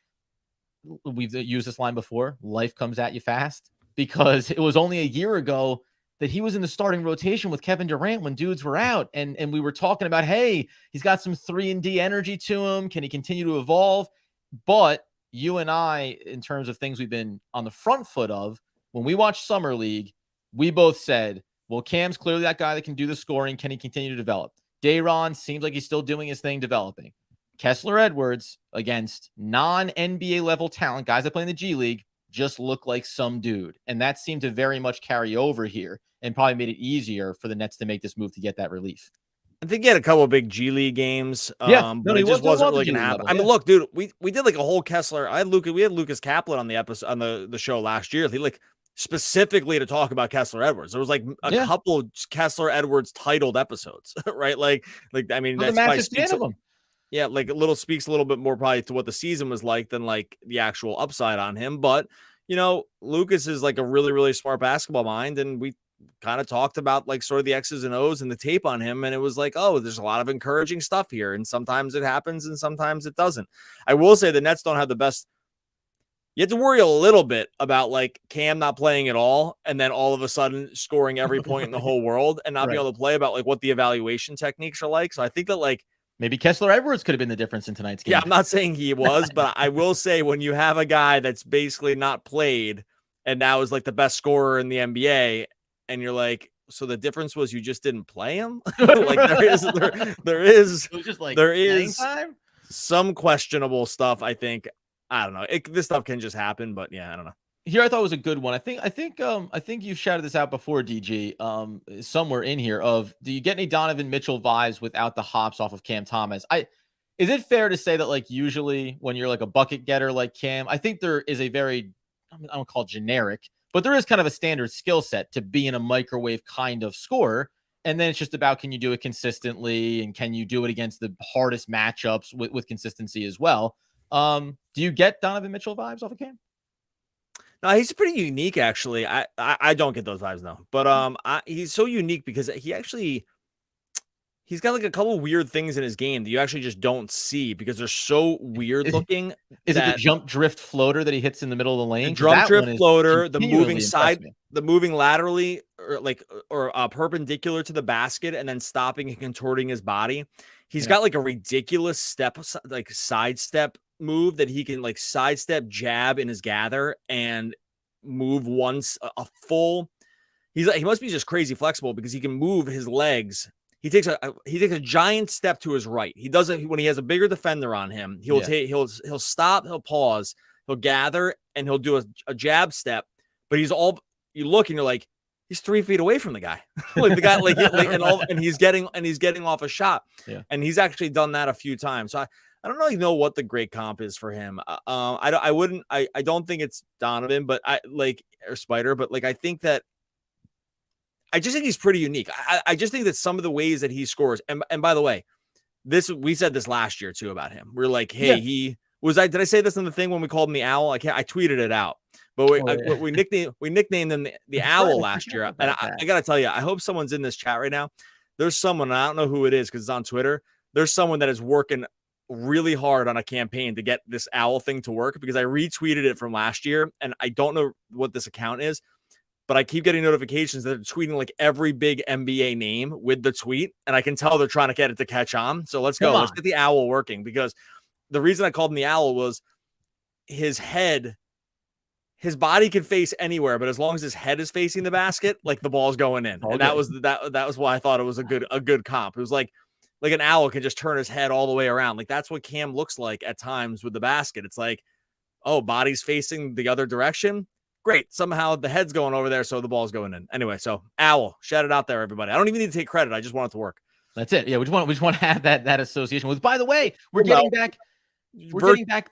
we've used this line before: life comes at you fast. Because it was only a year ago that he was in the starting rotation with Kevin Durant when dudes were out. And we were talking about, hey, he's got some 3-and-D energy to him. Can he continue to evolve? But you and I, in terms of things we've been on the front foot of, when we watched Summer League, we both said, well, Cam's clearly that guy that can do the scoring. Can he continue to develop? Day'Ron seems like he's still doing his thing, developing. Kessler Edwards against non-NBA level talent, guys that play in the G League, just look like some dude. And that seemed to very much carry over here and probably made it easier for the Nets to make this move to get that relief. I think he had a couple of big G League games, but it just wasn't really going to happen. I mean, look, dude, we did like a whole Kessler. We had Lucas Kaplan on the episode on the show last year. He like specifically to talk about Kessler Edwards. There was like a couple Kessler Edwards titled episodes, right? Like I mean, that's a massive fan of him. Yeah, like speaks a little bit more probably to what the season was like than like the actual upside on him. But, Lucas is like a really, really smart basketball mind. And we kind of talked about like sort of the X's and O's and the tape on him. And it was like, oh, there's a lot of encouraging stuff here. And sometimes it happens and sometimes it doesn't. I will say the Nets don't have the best You have to worry a little bit about like Cam not playing at all, and then all of a sudden scoring every point in the whole world and not being able to play, about like what the evaluation techniques are like. So I think that like maybe Kessler Edwards could have been the difference in tonight's game. Yeah, I'm not saying he was, but I will say when you have a guy that's basically not played and now is like the best scorer in the NBA, and you're like, so the difference was you just didn't play him. Like there is time? Some questionable stuff. I think, I don't know. This stuff can just happen, but yeah, I don't know. Here, I thought was a good one. I think you've shouted this out before, DG, somewhere in here of, do you get any Donovan Mitchell vibes without the hops off of Cam Thomas? Is it fair to say that like usually when you're like a bucket getter like Cam, I think there is a very, I don't call it generic, but there is kind of a standard skill set to be in a microwave kind of scorer. And then it's just about, can you do it consistently, and can you do it against the hardest matchups with consistency as well? Do you get Donovan Mitchell vibes off of Cam? No, he's pretty unique, actually. I don't get those vibes though, but he's so unique because he's got like a couple weird things in his game that you actually just don't see because they're so weird looking. Is it the jump drift floater that he hits in the middle of the lane? The jump drift floater, the moving side, the moving laterally or perpendicular to the basket and then stopping and contorting his body. He's got like a ridiculous step, like sidestep move that he can like sidestep, jab in his gather and move once a full. He must be just crazy flexible because he can move his legs. He takes a giant step to his right. He does it when he has a bigger defender on him. He'll stop, he'll pause, he'll gather, and he'll do a jab step. But you look and you're like, he's 3 feet away from the guy. Like the guy, and he's getting off a shot. Yeah. And he's actually done that a few times. So I don't really know what the great comp is for him. I don't think it's Donovan, but or Spider, but like I think that. I just think he's pretty unique. I just think that some of the ways that he scores, and by the way, we said this last year too about him. We're like, hey, did I say this in the thing when we called him the owl? I tweeted it out, but we nicknamed him the owl last year. And I got to tell you, I hope someone's in this chat right now. There's someone, I don't know who it is because it's on Twitter. There's someone that is working really hard on a campaign to get this owl thing to work because I retweeted it from last year and I don't know what this account is. But I keep getting notifications that they're tweeting like every big NBA name with the tweet. And I can tell they're trying to get it to catch on. So let's go. Let's get the owl working, because the reason I called him the owl was his body can face anywhere, but as long as his head is facing the basket, like the ball's going in. Okay. And that was why I thought it was a good comp. It was like an owl can just turn his head all the way around. Like that's what Cam looks like at times with the basket. It's like, oh, body's facing the other direction. Great. Somehow the head's going over there, so the ball's going in. Anyway, so owl, shout it out there, everybody. I don't even need to take credit. I just want it to work. That's it. Yeah, we just want to have that association with. By the way, we're getting back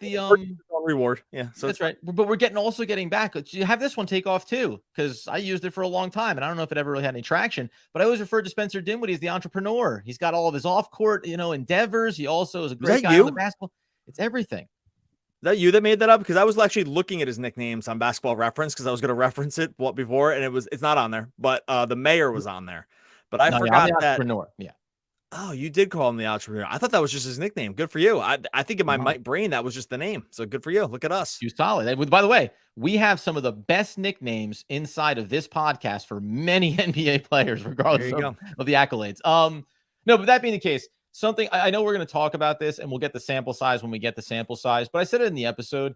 the reward. Yeah, so that's right. But we're also getting back. You have this one take off too, because I used it for a long time, and I don't know if it ever really had any traction. But I always referred to Spencer Dinwiddie as the entrepreneur. He's got all of his off-court, endeavors. He also is a great guy on the basketball. It's everything. Is that you that made that up? Because I was actually looking at his nicknames on Basketball Reference because I was going to reference it before, and it's not on there. But the mayor was on there. But I forgot the entrepreneur. Yeah. Oh, you did call him the entrepreneur. I thought that was just his nickname. Good for you. I think in my brain that was just the name. So good for you. Look at us. You solid. And by the way, we have some of the best nicknames inside of this podcast for many NBA players, regardless of the accolades. No, but that being the case. Something I know we're going to talk about this, and we'll get the sample size when we get the sample size, but I said it in the episode.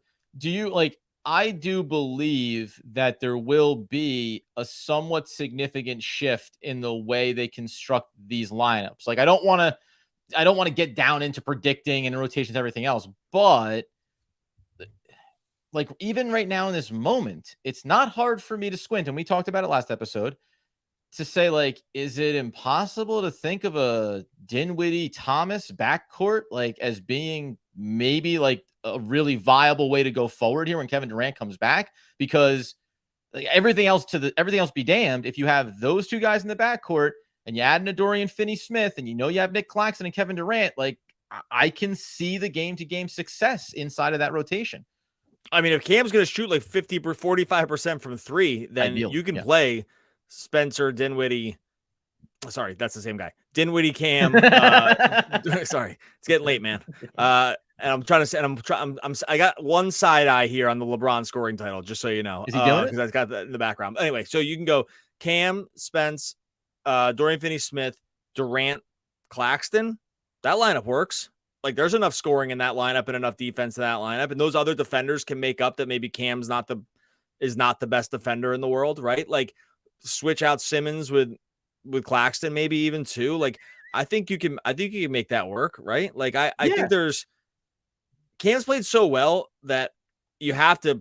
I do believe that there will be a somewhat significant shift in the way they construct these lineups. Like, I don't want to get down into predicting and rotations, everything else, but like even right now in this moment, it's not hard for me to squint. And we talked about it last episode. To say, like, is it impossible to think of a Dinwiddie Thomas backcourt like as being maybe like a really viable way to go forward here when Kevin Durant comes back? Because like everything else be damned, if you have those two guys in the backcourt and you add in a Dorian Finney-Smith and you have Nick Claxton and Kevin Durant, like I can see the game-to-game success inside of that rotation. I mean, if Cam's going to shoot like 45% from three, then you can play Spencer Dinwiddie. Sorry, that's the same guy. Dinwiddie, Cam. Sorry, it's getting late, man. And I'm trying to say, and I got one side eye here on the LeBron scoring title, just so you know. Is he doing it? Because I've got that in the background. Anyway, so you can go Cam, Spence, Dorian Finney-Smith, Durant, Claxton. That lineup works. Like, there's enough scoring in that lineup and enough defense in that lineup. And those other defenders can make up that maybe Cam's is not the best defender in the world, right? Like, switch out Simmons with Claxton, maybe even too. Like, I think you can make that work, right? Like, I think Cam's played so well that he has to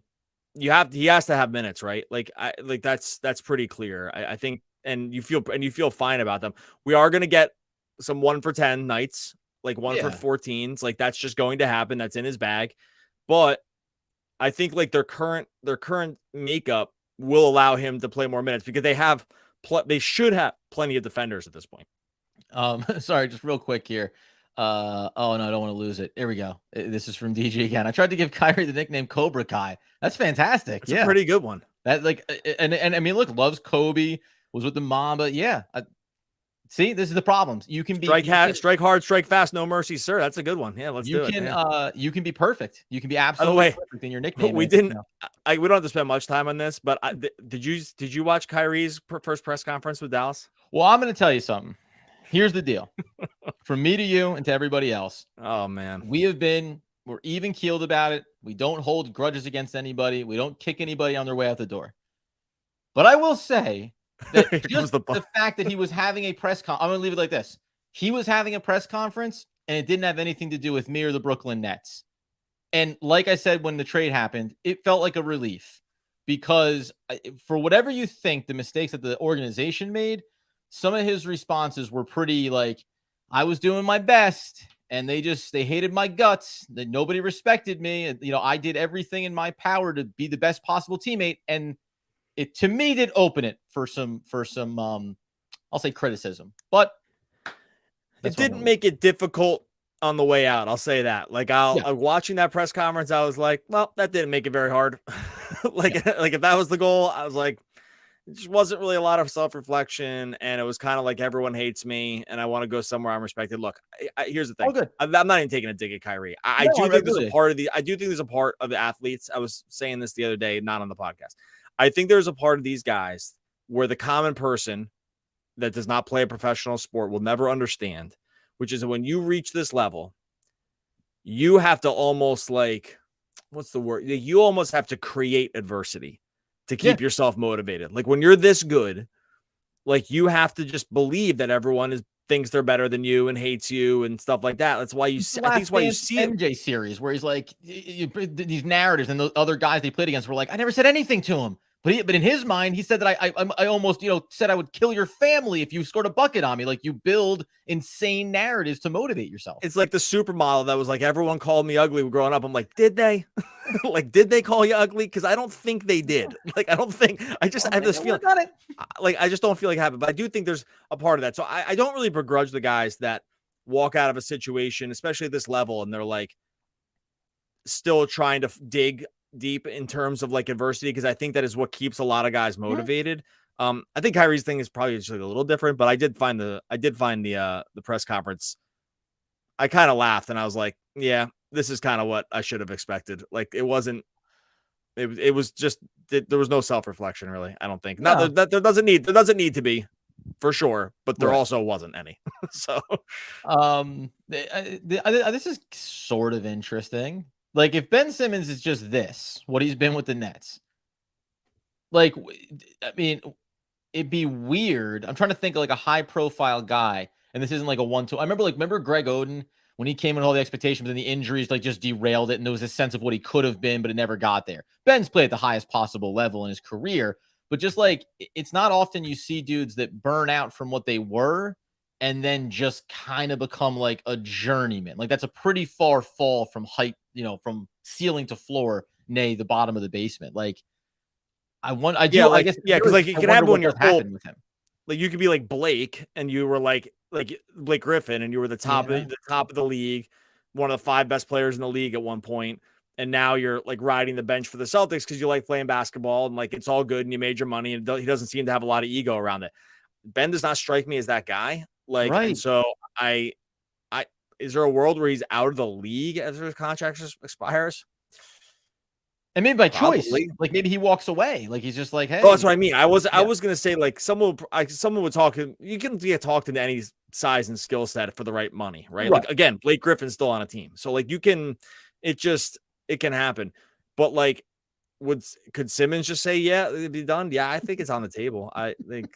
have minutes, right? Like, that's pretty clear. I think, and you feel fine about them. We are going to get some 1 for 10 nights, like 1 for 14s. Like, that's just going to happen. That's in his bag. But I think like their current makeup will allow him to play more minutes because they should have plenty of defenders at this point. Sorry, just real quick here. Oh no, I don't want to lose it. Here we go. This is from DG again. I tried to give Kyrie the nickname Cobra Kai. That's fantastic. It's a pretty good one. That and I mean, look, loves Kobe, was with the Mamba. Yeah. See, this is the problems. You can be strike hard, strike fast, no mercy, sir. That's a good one. Yeah, let's do it. You can be perfect. You can be absolutely perfect in your nickname. We don't have to spend much time on this, but did you watch Kyrie's first press conference with Dallas? Well, I'm going to tell you something. Here's the deal. From me to you and to everybody else. Oh man, we're even keeled about it. We don't hold grudges against anybody. We don't kick anybody on their way out the door. But I will say that just the fact that he was having a press conference, I'm going to leave it like this. He was having a press conference and it didn't have anything to do with me or the Brooklyn Nets. And like I said, when the trade happened, it felt like a relief because for whatever you think the mistakes that the organization made, some of his responses were pretty like, I was doing my best and they hated my guts, that nobody respected me. And, I did everything in my power to be the best possible teammate. And it, to me, did open it for some I'll say criticism, but it didn't make it difficult on the way out. I'll say that. Like, watching that press conference, I was like, well, that didn't make it very hard. Like if that was the goal, I was like, it just wasn't really a lot of self-reflection. And it was kind of like, everyone hates me and I want to go somewhere I'm respected. Look, here's the thing. Good. I'm not even taking a dig at Kyrie. I do think there's a part of the athletes. I was saying this the other day, not on the podcast. I think there's a part of these guys where the common person that does not play a professional sport will never understand, which is when you reach this level, you have to almost like, what's the word? You almost have to create adversity to keep yourself motivated. Like when you're this good, like you have to just believe that everyone thinks they're better than you and hates you and stuff like that. That's why I think it's why you see MJ series where he's like these narratives and the other guys they played against were like, I never said anything to him. But in his mind, he said that I almost, said I would kill your family if you scored a bucket on me. Like you build insane narratives to motivate yourself. It's like the supermodel that was like, everyone called me ugly growing up. I'm like, did they? Like, did they call you ugly? Because I don't think they did. Like, I have this feeling. Like, I just don't feel like it happened. But I do think there's a part of that. So I don't really begrudge the guys that walk out of a situation, especially at this level, and they're like still trying to dig deep in terms of like adversity, because I think that is what keeps a lot of guys motivated. I think Kyrie's thing is probably just like a little different, but I did find the press conference. I kind of laughed and I was like, yeah, this is kind of what I should have expected. Like it was just there was no self-reflection really. I don't think. No. Not that there doesn't need to be, for sure, but there also wasn't any. So this is sort of interesting. Like if Ben Simmons is just what he's been with the Nets, like, I mean, it'd be weird. I'm trying to think of like a high profile guy, and this isn't like a 1-2. I remember Greg Oden when he came in with all the expectations, and the injuries like just derailed it, and there was a sense of what he could have been, but it never got there. Ben's played at the highest possible level in his career, but just like it's not often you see dudes that burn out from what they were and then just kind of become like a journeyman. Like that's a pretty far fall from height, from ceiling to floor, nay, the bottom of the basement. Like I guess because like it can happen when you're old with him. Like you could be like Blake and you were like Blake Griffin and you were the top of the league, one of the 5 best players in the league at one point. And now you're like riding the bench for the Celtics because you like playing basketball and like it's all good and you made your money and he doesn't seem to have a lot of ego around it. Ben does not strike me as that guy. Like, right. And so I is there a world where he's out of the league as his contract expires? And maybe by Probably. choice, like maybe he walks away. Like he's just like, hey. Oh, that's what I mean. I was gonna say like someone would talk. You can get talked into any size and skill set for the right money, right? Like again, Blake Griffin's still on a team, so like you can. It can happen, but like, could Simmons just say yeah, it'd be done? Yeah, I think it's on the table. I think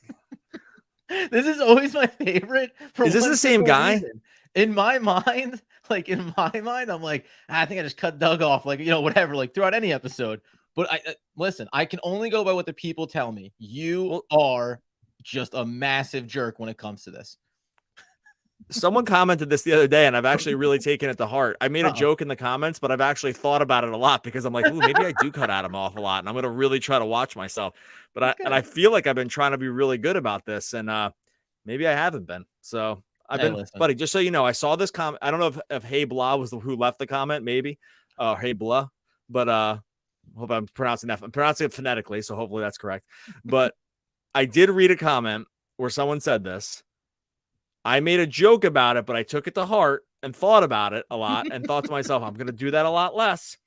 this is always my favorite. Is this the same guy? Reason. In my mind, I'm like, I think I just cut Doug off, like, whatever, like throughout any episode. But listen, I can only go by what the people tell me. You are just a massive jerk when it comes to this. Someone commented this the other day, and I've actually really taken it to heart. I made a joke in the comments, but I've actually thought about it a lot because I'm like, ooh, maybe I do cut Adam off a lot, and I'm going to really try to watch myself. But I feel like I've been trying to be really good about this, and maybe I haven't been. So I've been, buddy, just so you know, I saw this comment. I don't know if Hey Blah was who left the comment, maybe. Hey Blah. But hope I'm pronouncing that. I'm pronouncing it phonetically, so hopefully that's correct. But I did read a comment where someone said this. I made a joke about it, but I took it to heart and thought about it a lot and thought to myself, I'm going to do that a lot less.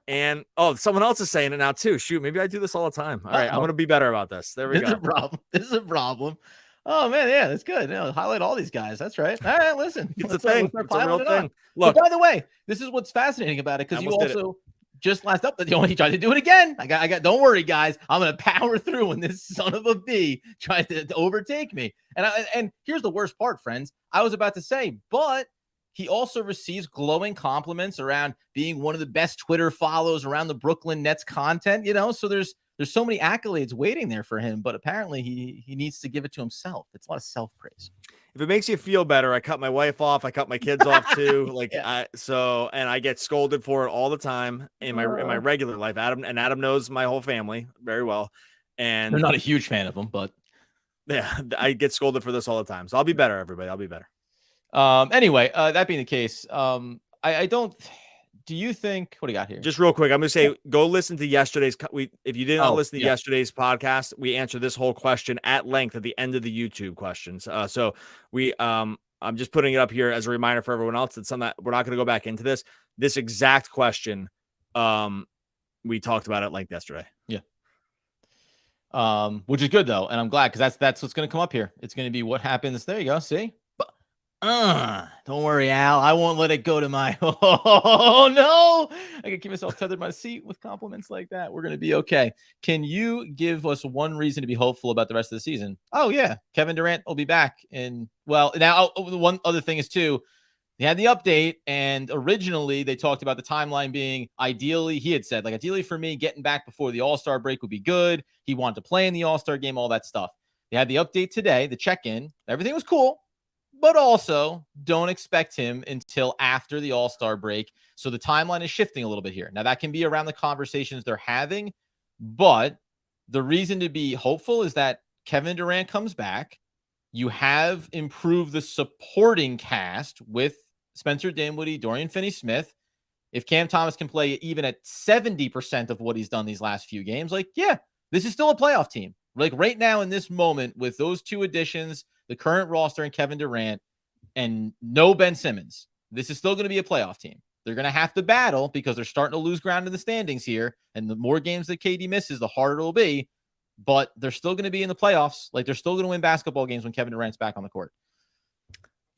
And someone else is saying it now too. Shoot, maybe I do this all the time. All right, I'm going to be better about this. There we go. This is a problem. Oh man, yeah, that's good. Highlight all these guys. That's right. All right, listen, it's a thing. It's a real thing. Look, but by the way, this is what's fascinating about it because you also just last up that he tried to do it again. I got. Don't worry, guys. I'm gonna power through when this son of a bee tries to overtake me. And here's the worst part, friends. I was about to say, but he also receives glowing compliments around being one of the best Twitter follows around the Brooklyn Nets content. So there's so many accolades waiting there for him, but apparently he needs to give it to himself. It's a lot of self-praise. If it makes you feel better, I cut my wife off. I cut my kids off too. Like and I get scolded for it all the time in my regular life. Adam knows my whole family very well. And they're not a huge fan of him, but yeah, I get scolded for this all the time. So I'll be better, everybody. I'll be better. Anyway, that being the case, I don't. Do you think? What do you got here? Just real quick, I'm going to say, go listen to yesterday's. If you didn't listen to yesterday's podcast, we answered this whole question at length at the end of the YouTube questions. So I'm just putting it up here as a reminder for everyone else. It's something that we're not going to go back into this. This exact question, we talked about at length yesterday. Yeah. Which is good though, and I'm glad because that's what's going to come up here. It's going to be what happens. There you go. See. Don't worry, Al. I won't let it go to my. Oh no! I can keep myself tethered to my seat with compliments like that. We're gonna be okay. Can you give us one reason to be hopeful about the rest of the season? Oh yeah, Kevin Durant will be back. And well, now the one other thing is too, they had the update, and originally they talked about the timeline being ideally. He had said ideally for me, getting back before the All-Star break would be good. He wanted to play in the All-Star game, all that stuff. They had the update today, the check-in. Everything was cool. But also don't expect him until after the All-Star break. So the timeline is shifting a little bit here. Now that can be around the conversations they're having, but the reason to be hopeful is that Kevin Durant comes back. You have improved the supporting cast with Spencer Dinwiddie, Dorian Finney-Smith. If Cam Thomas can play even at 70% of what he's done these last few games, this is still a playoff team. Right now in this moment with those two additions, the current roster and Kevin Durant and no Ben Simmons, this is still going to be a playoff team. They're going to have to battle because they're starting to lose ground in the standings here. And the more games that KD misses, the harder it'll be. But they're still going to be in the playoffs. They're still going to win basketball games when Kevin Durant's back on the court.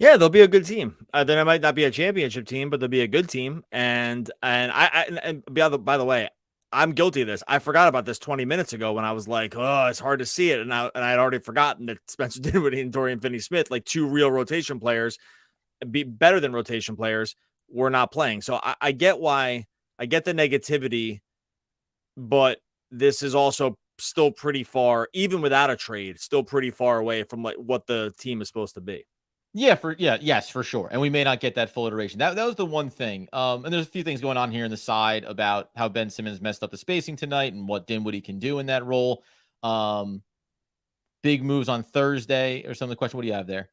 Yeah, they'll be a good team. Then it might not be a championship team, but they'll be a good team. And by the way, I'm guilty of this. I forgot about this 20 minutes ago when I was like, oh, it's hard to see it. And I had already forgotten that Spencer Dinwiddie and Dorian Finney-Smith, two real rotation players, be better than rotation players, were not playing. So I get why. I get the negativity, but this is also still pretty far, even without a trade, still pretty far away from what the team is supposed to be. Yes, for sure. And we may not get that full iteration. That was the one thing. And there's a few things going on here in the side about how Ben Simmons messed up the spacing tonight and what Dinwiddie can do in that role. Big moves on Thursday or some of the question. What do you have there?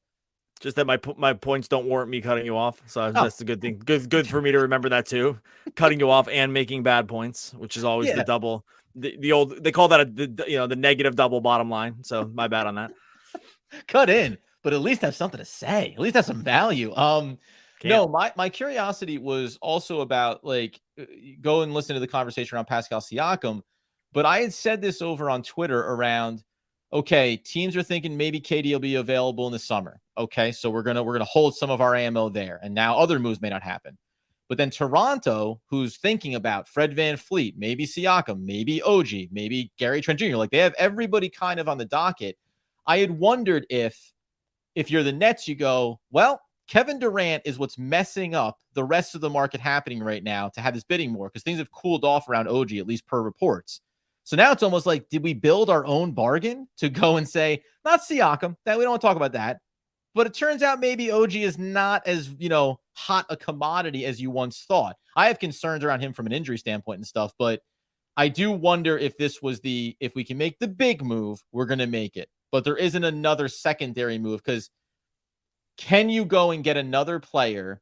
Just that my points don't warrant me cutting you off. So that's a good thing. Good for me to remember that too. Cutting you off and making bad points, which is always the double. The old, they call that the negative double bottom line. So my bad on that. Cut in. But at least have something to say. At least have some value. Can No, my curiosity was also about like go and listen to the conversation around Pascal Siakam. But I had said this over on Twitter around, okay, teams are thinking maybe KD will be available in the summer. Okay, so we're gonna hold some of our ammo there, and now other moves may not happen. But then Toronto, who's thinking about Fred VanVleet, maybe Siakam, maybe OG, maybe Gary Trent Jr., like they have everybody kind of on the docket. I had wondered if you're the Nets, you go, well, Kevin Durant is what's messing up the rest of the market happening right now to have this bidding more because things have cooled off around OG, at least per reports. So now it's almost like, did we build our own bargain to go and say, not Siakam, that we don't want to talk about that. But it turns out maybe OG is not as, hot a commodity as you once thought. I have concerns around him from an injury standpoint and stuff, but I do wonder if this was if we can make the big move, we're going to make it. But there isn't another secondary move because can you go and get another player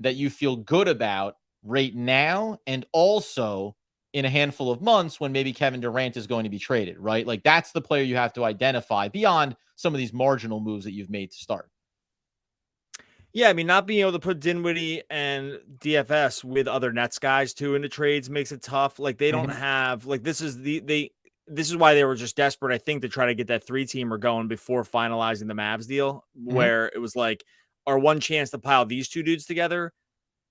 that you feel good about right now and also in a handful of months when maybe Kevin Durant is going to be traded, right? Like that's the player you have to identify beyond some of these marginal moves that you've made to start. Yeah, I mean, not being able to put Dinwiddie and DFS with other Nets guys too into trades makes it tough. Like they don't have like this is why they were just desperate, I think, to try to get that 3-teamer going before finalizing the Mavs deal, where it was like our one chance to pile these two dudes together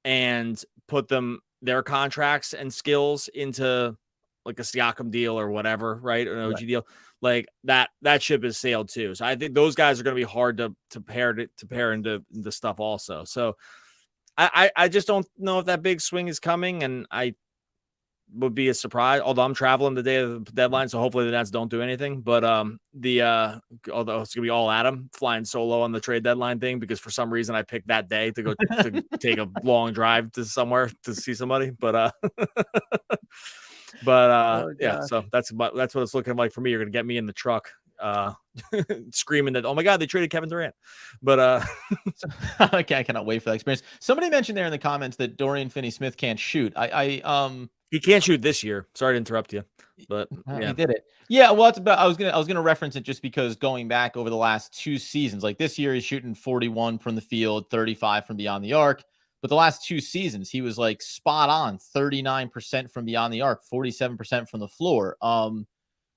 and put their contracts and skills into like a Siakam deal or whatever, right? Or an OG deal. Like that ship has sailed too. So I think those guys are going to be hard to pair into stuff also. So I just don't know if that big swing is coming, and I would be a surprise. Although I'm traveling the day of the deadline, so hopefully the Nets don't do anything. But although it's gonna be all Adam flying solo on the trade deadline thing because for some reason I picked that day to go to take a long drive to somewhere to see somebody. But yeah, so that's what it's looking like for me. You're gonna get me in the truck, screaming that, oh my god, they traded Kevin Durant. But okay, I cannot wait for that experience. Somebody mentioned there in the comments that Dorian Finney-Smith can't shoot. He can't shoot this year. Sorry to interrupt you, but yeah, he did it. Yeah, well, it's about. I was gonna reference it just because going back over the last 2 seasons, like this year, he's shooting 41 from the field, 35 from beyond the arc. But the last 2 seasons, he was like spot on, 39% from beyond the arc, 47% from the floor.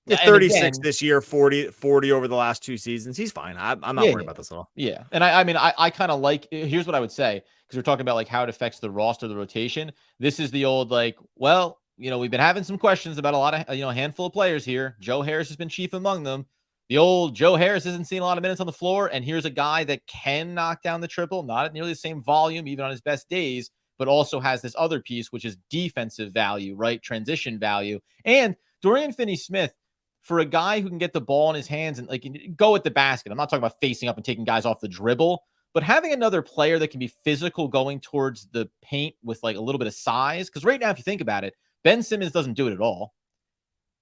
36 again, this year, 40 over the last 2 seasons. He's fine. I'm not worried about this at all. Yeah, and I mean, I kind of like. Here's what I would say because we're talking about like how it affects the roster, the rotation. This is the old like, well, we've been having some questions about a lot of a handful of players here. Joe Harris has been chief among them. The old Joe Harris isn't seeing a lot of minutes on the floor, and here's a guy that can knock down the triple, not at nearly the same volume, even on his best days, but also has this other piece, which is defensive value, right? Transition value. And Dorian Finney-Smith, for a guy who can get the ball in his hands and like go at the basket. I'm not talking about facing up and taking guys off the dribble, but having another player that can be physical going towards the paint with like a little bit of size. Because right now, if you think about it, Ben Simmons doesn't do it at all.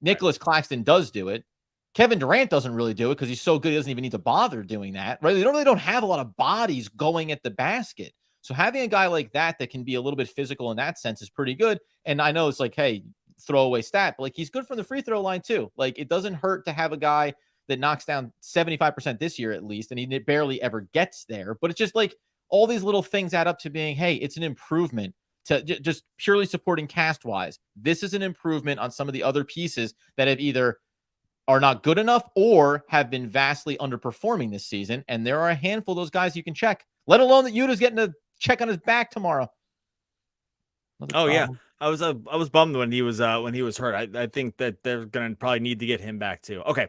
Nicholas Claxton does do it. Kevin Durant doesn't really do it because he's so good he doesn't even need to bother doing that. Right? They don't have a lot of bodies going at the basket. So having a guy like that can be a little bit physical in that sense is pretty good. And I know it's like, hey, throwaway stat, but like he's good from the free throw line too. Like it doesn't hurt to have a guy that knocks down 75% this year at least, and he barely ever gets there. But it's just like all these little things add up to being, hey, it's an improvement to just purely supporting cast wise. This is an improvement on some of the other pieces that have either are not good enough or have been vastly underperforming this season. And there are a handful of those guys you can check, let alone that Utah's getting a check on his back tomorrow. Yeah. I was bummed when he was hurt. I think that they're going to probably need to get him back too. Okay.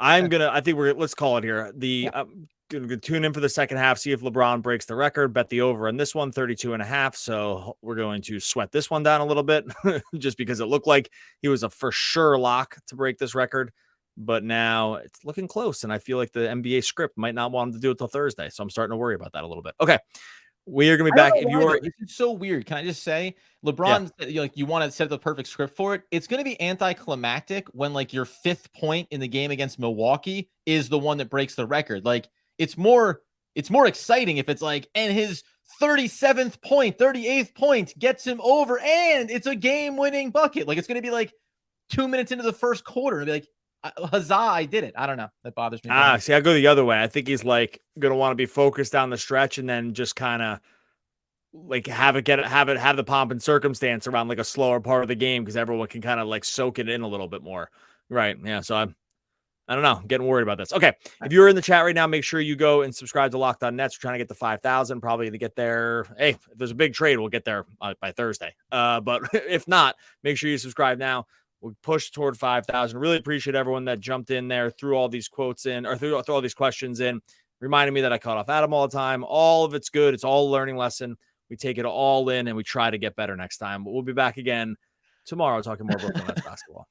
Let's call it here. Going to tune in for the second half, see if LeBron breaks the record, bet the over on this one, 32.5. So we're going to sweat this one down a little bit just because it looked like he was a for sure lock to break this record. But now it's looking close. And I feel like the NBA script might not want him to do it till Thursday. So I'm starting to worry about that a little bit. Okay. We are going to be back. This is so weird. Can I just say, LeBron, you want to set the perfect script for it. It's going to be anticlimactic when like your 5th point in the game against Milwaukee is the one that breaks the record. Like it's more exciting if it's like, and his 37th point, 38th point gets him over and it's a game winning bucket. Like it's going to be like 2 minutes into the first quarter and be like, huzzah, I did it. I don't know. That bothers me. See, I go the other way. I think he's like going to want to be focused down the stretch and then just kind of like have the pomp and circumstance around like a slower part of the game because everyone can kind of like soak it in a little bit more. Right. Yeah. So I don't know. I'm getting worried about this. Okay. If you're in the chat right now, make sure you go and subscribe to Locked On Nets. We're trying to get to 5,000, probably to get there. Hey, if there's a big trade, we'll get there by Thursday. But if not, make sure you subscribe now. We'll push toward 5,000. Really appreciate everyone that jumped in there, threw all these quotes in, or threw all these questions in, reminding me that I cut off Adam all the time. All of it's good. It's all a learning lesson. We take it all in and we try to get better next time. But we'll be back again tomorrow talking more Brooklyn Nets basketball.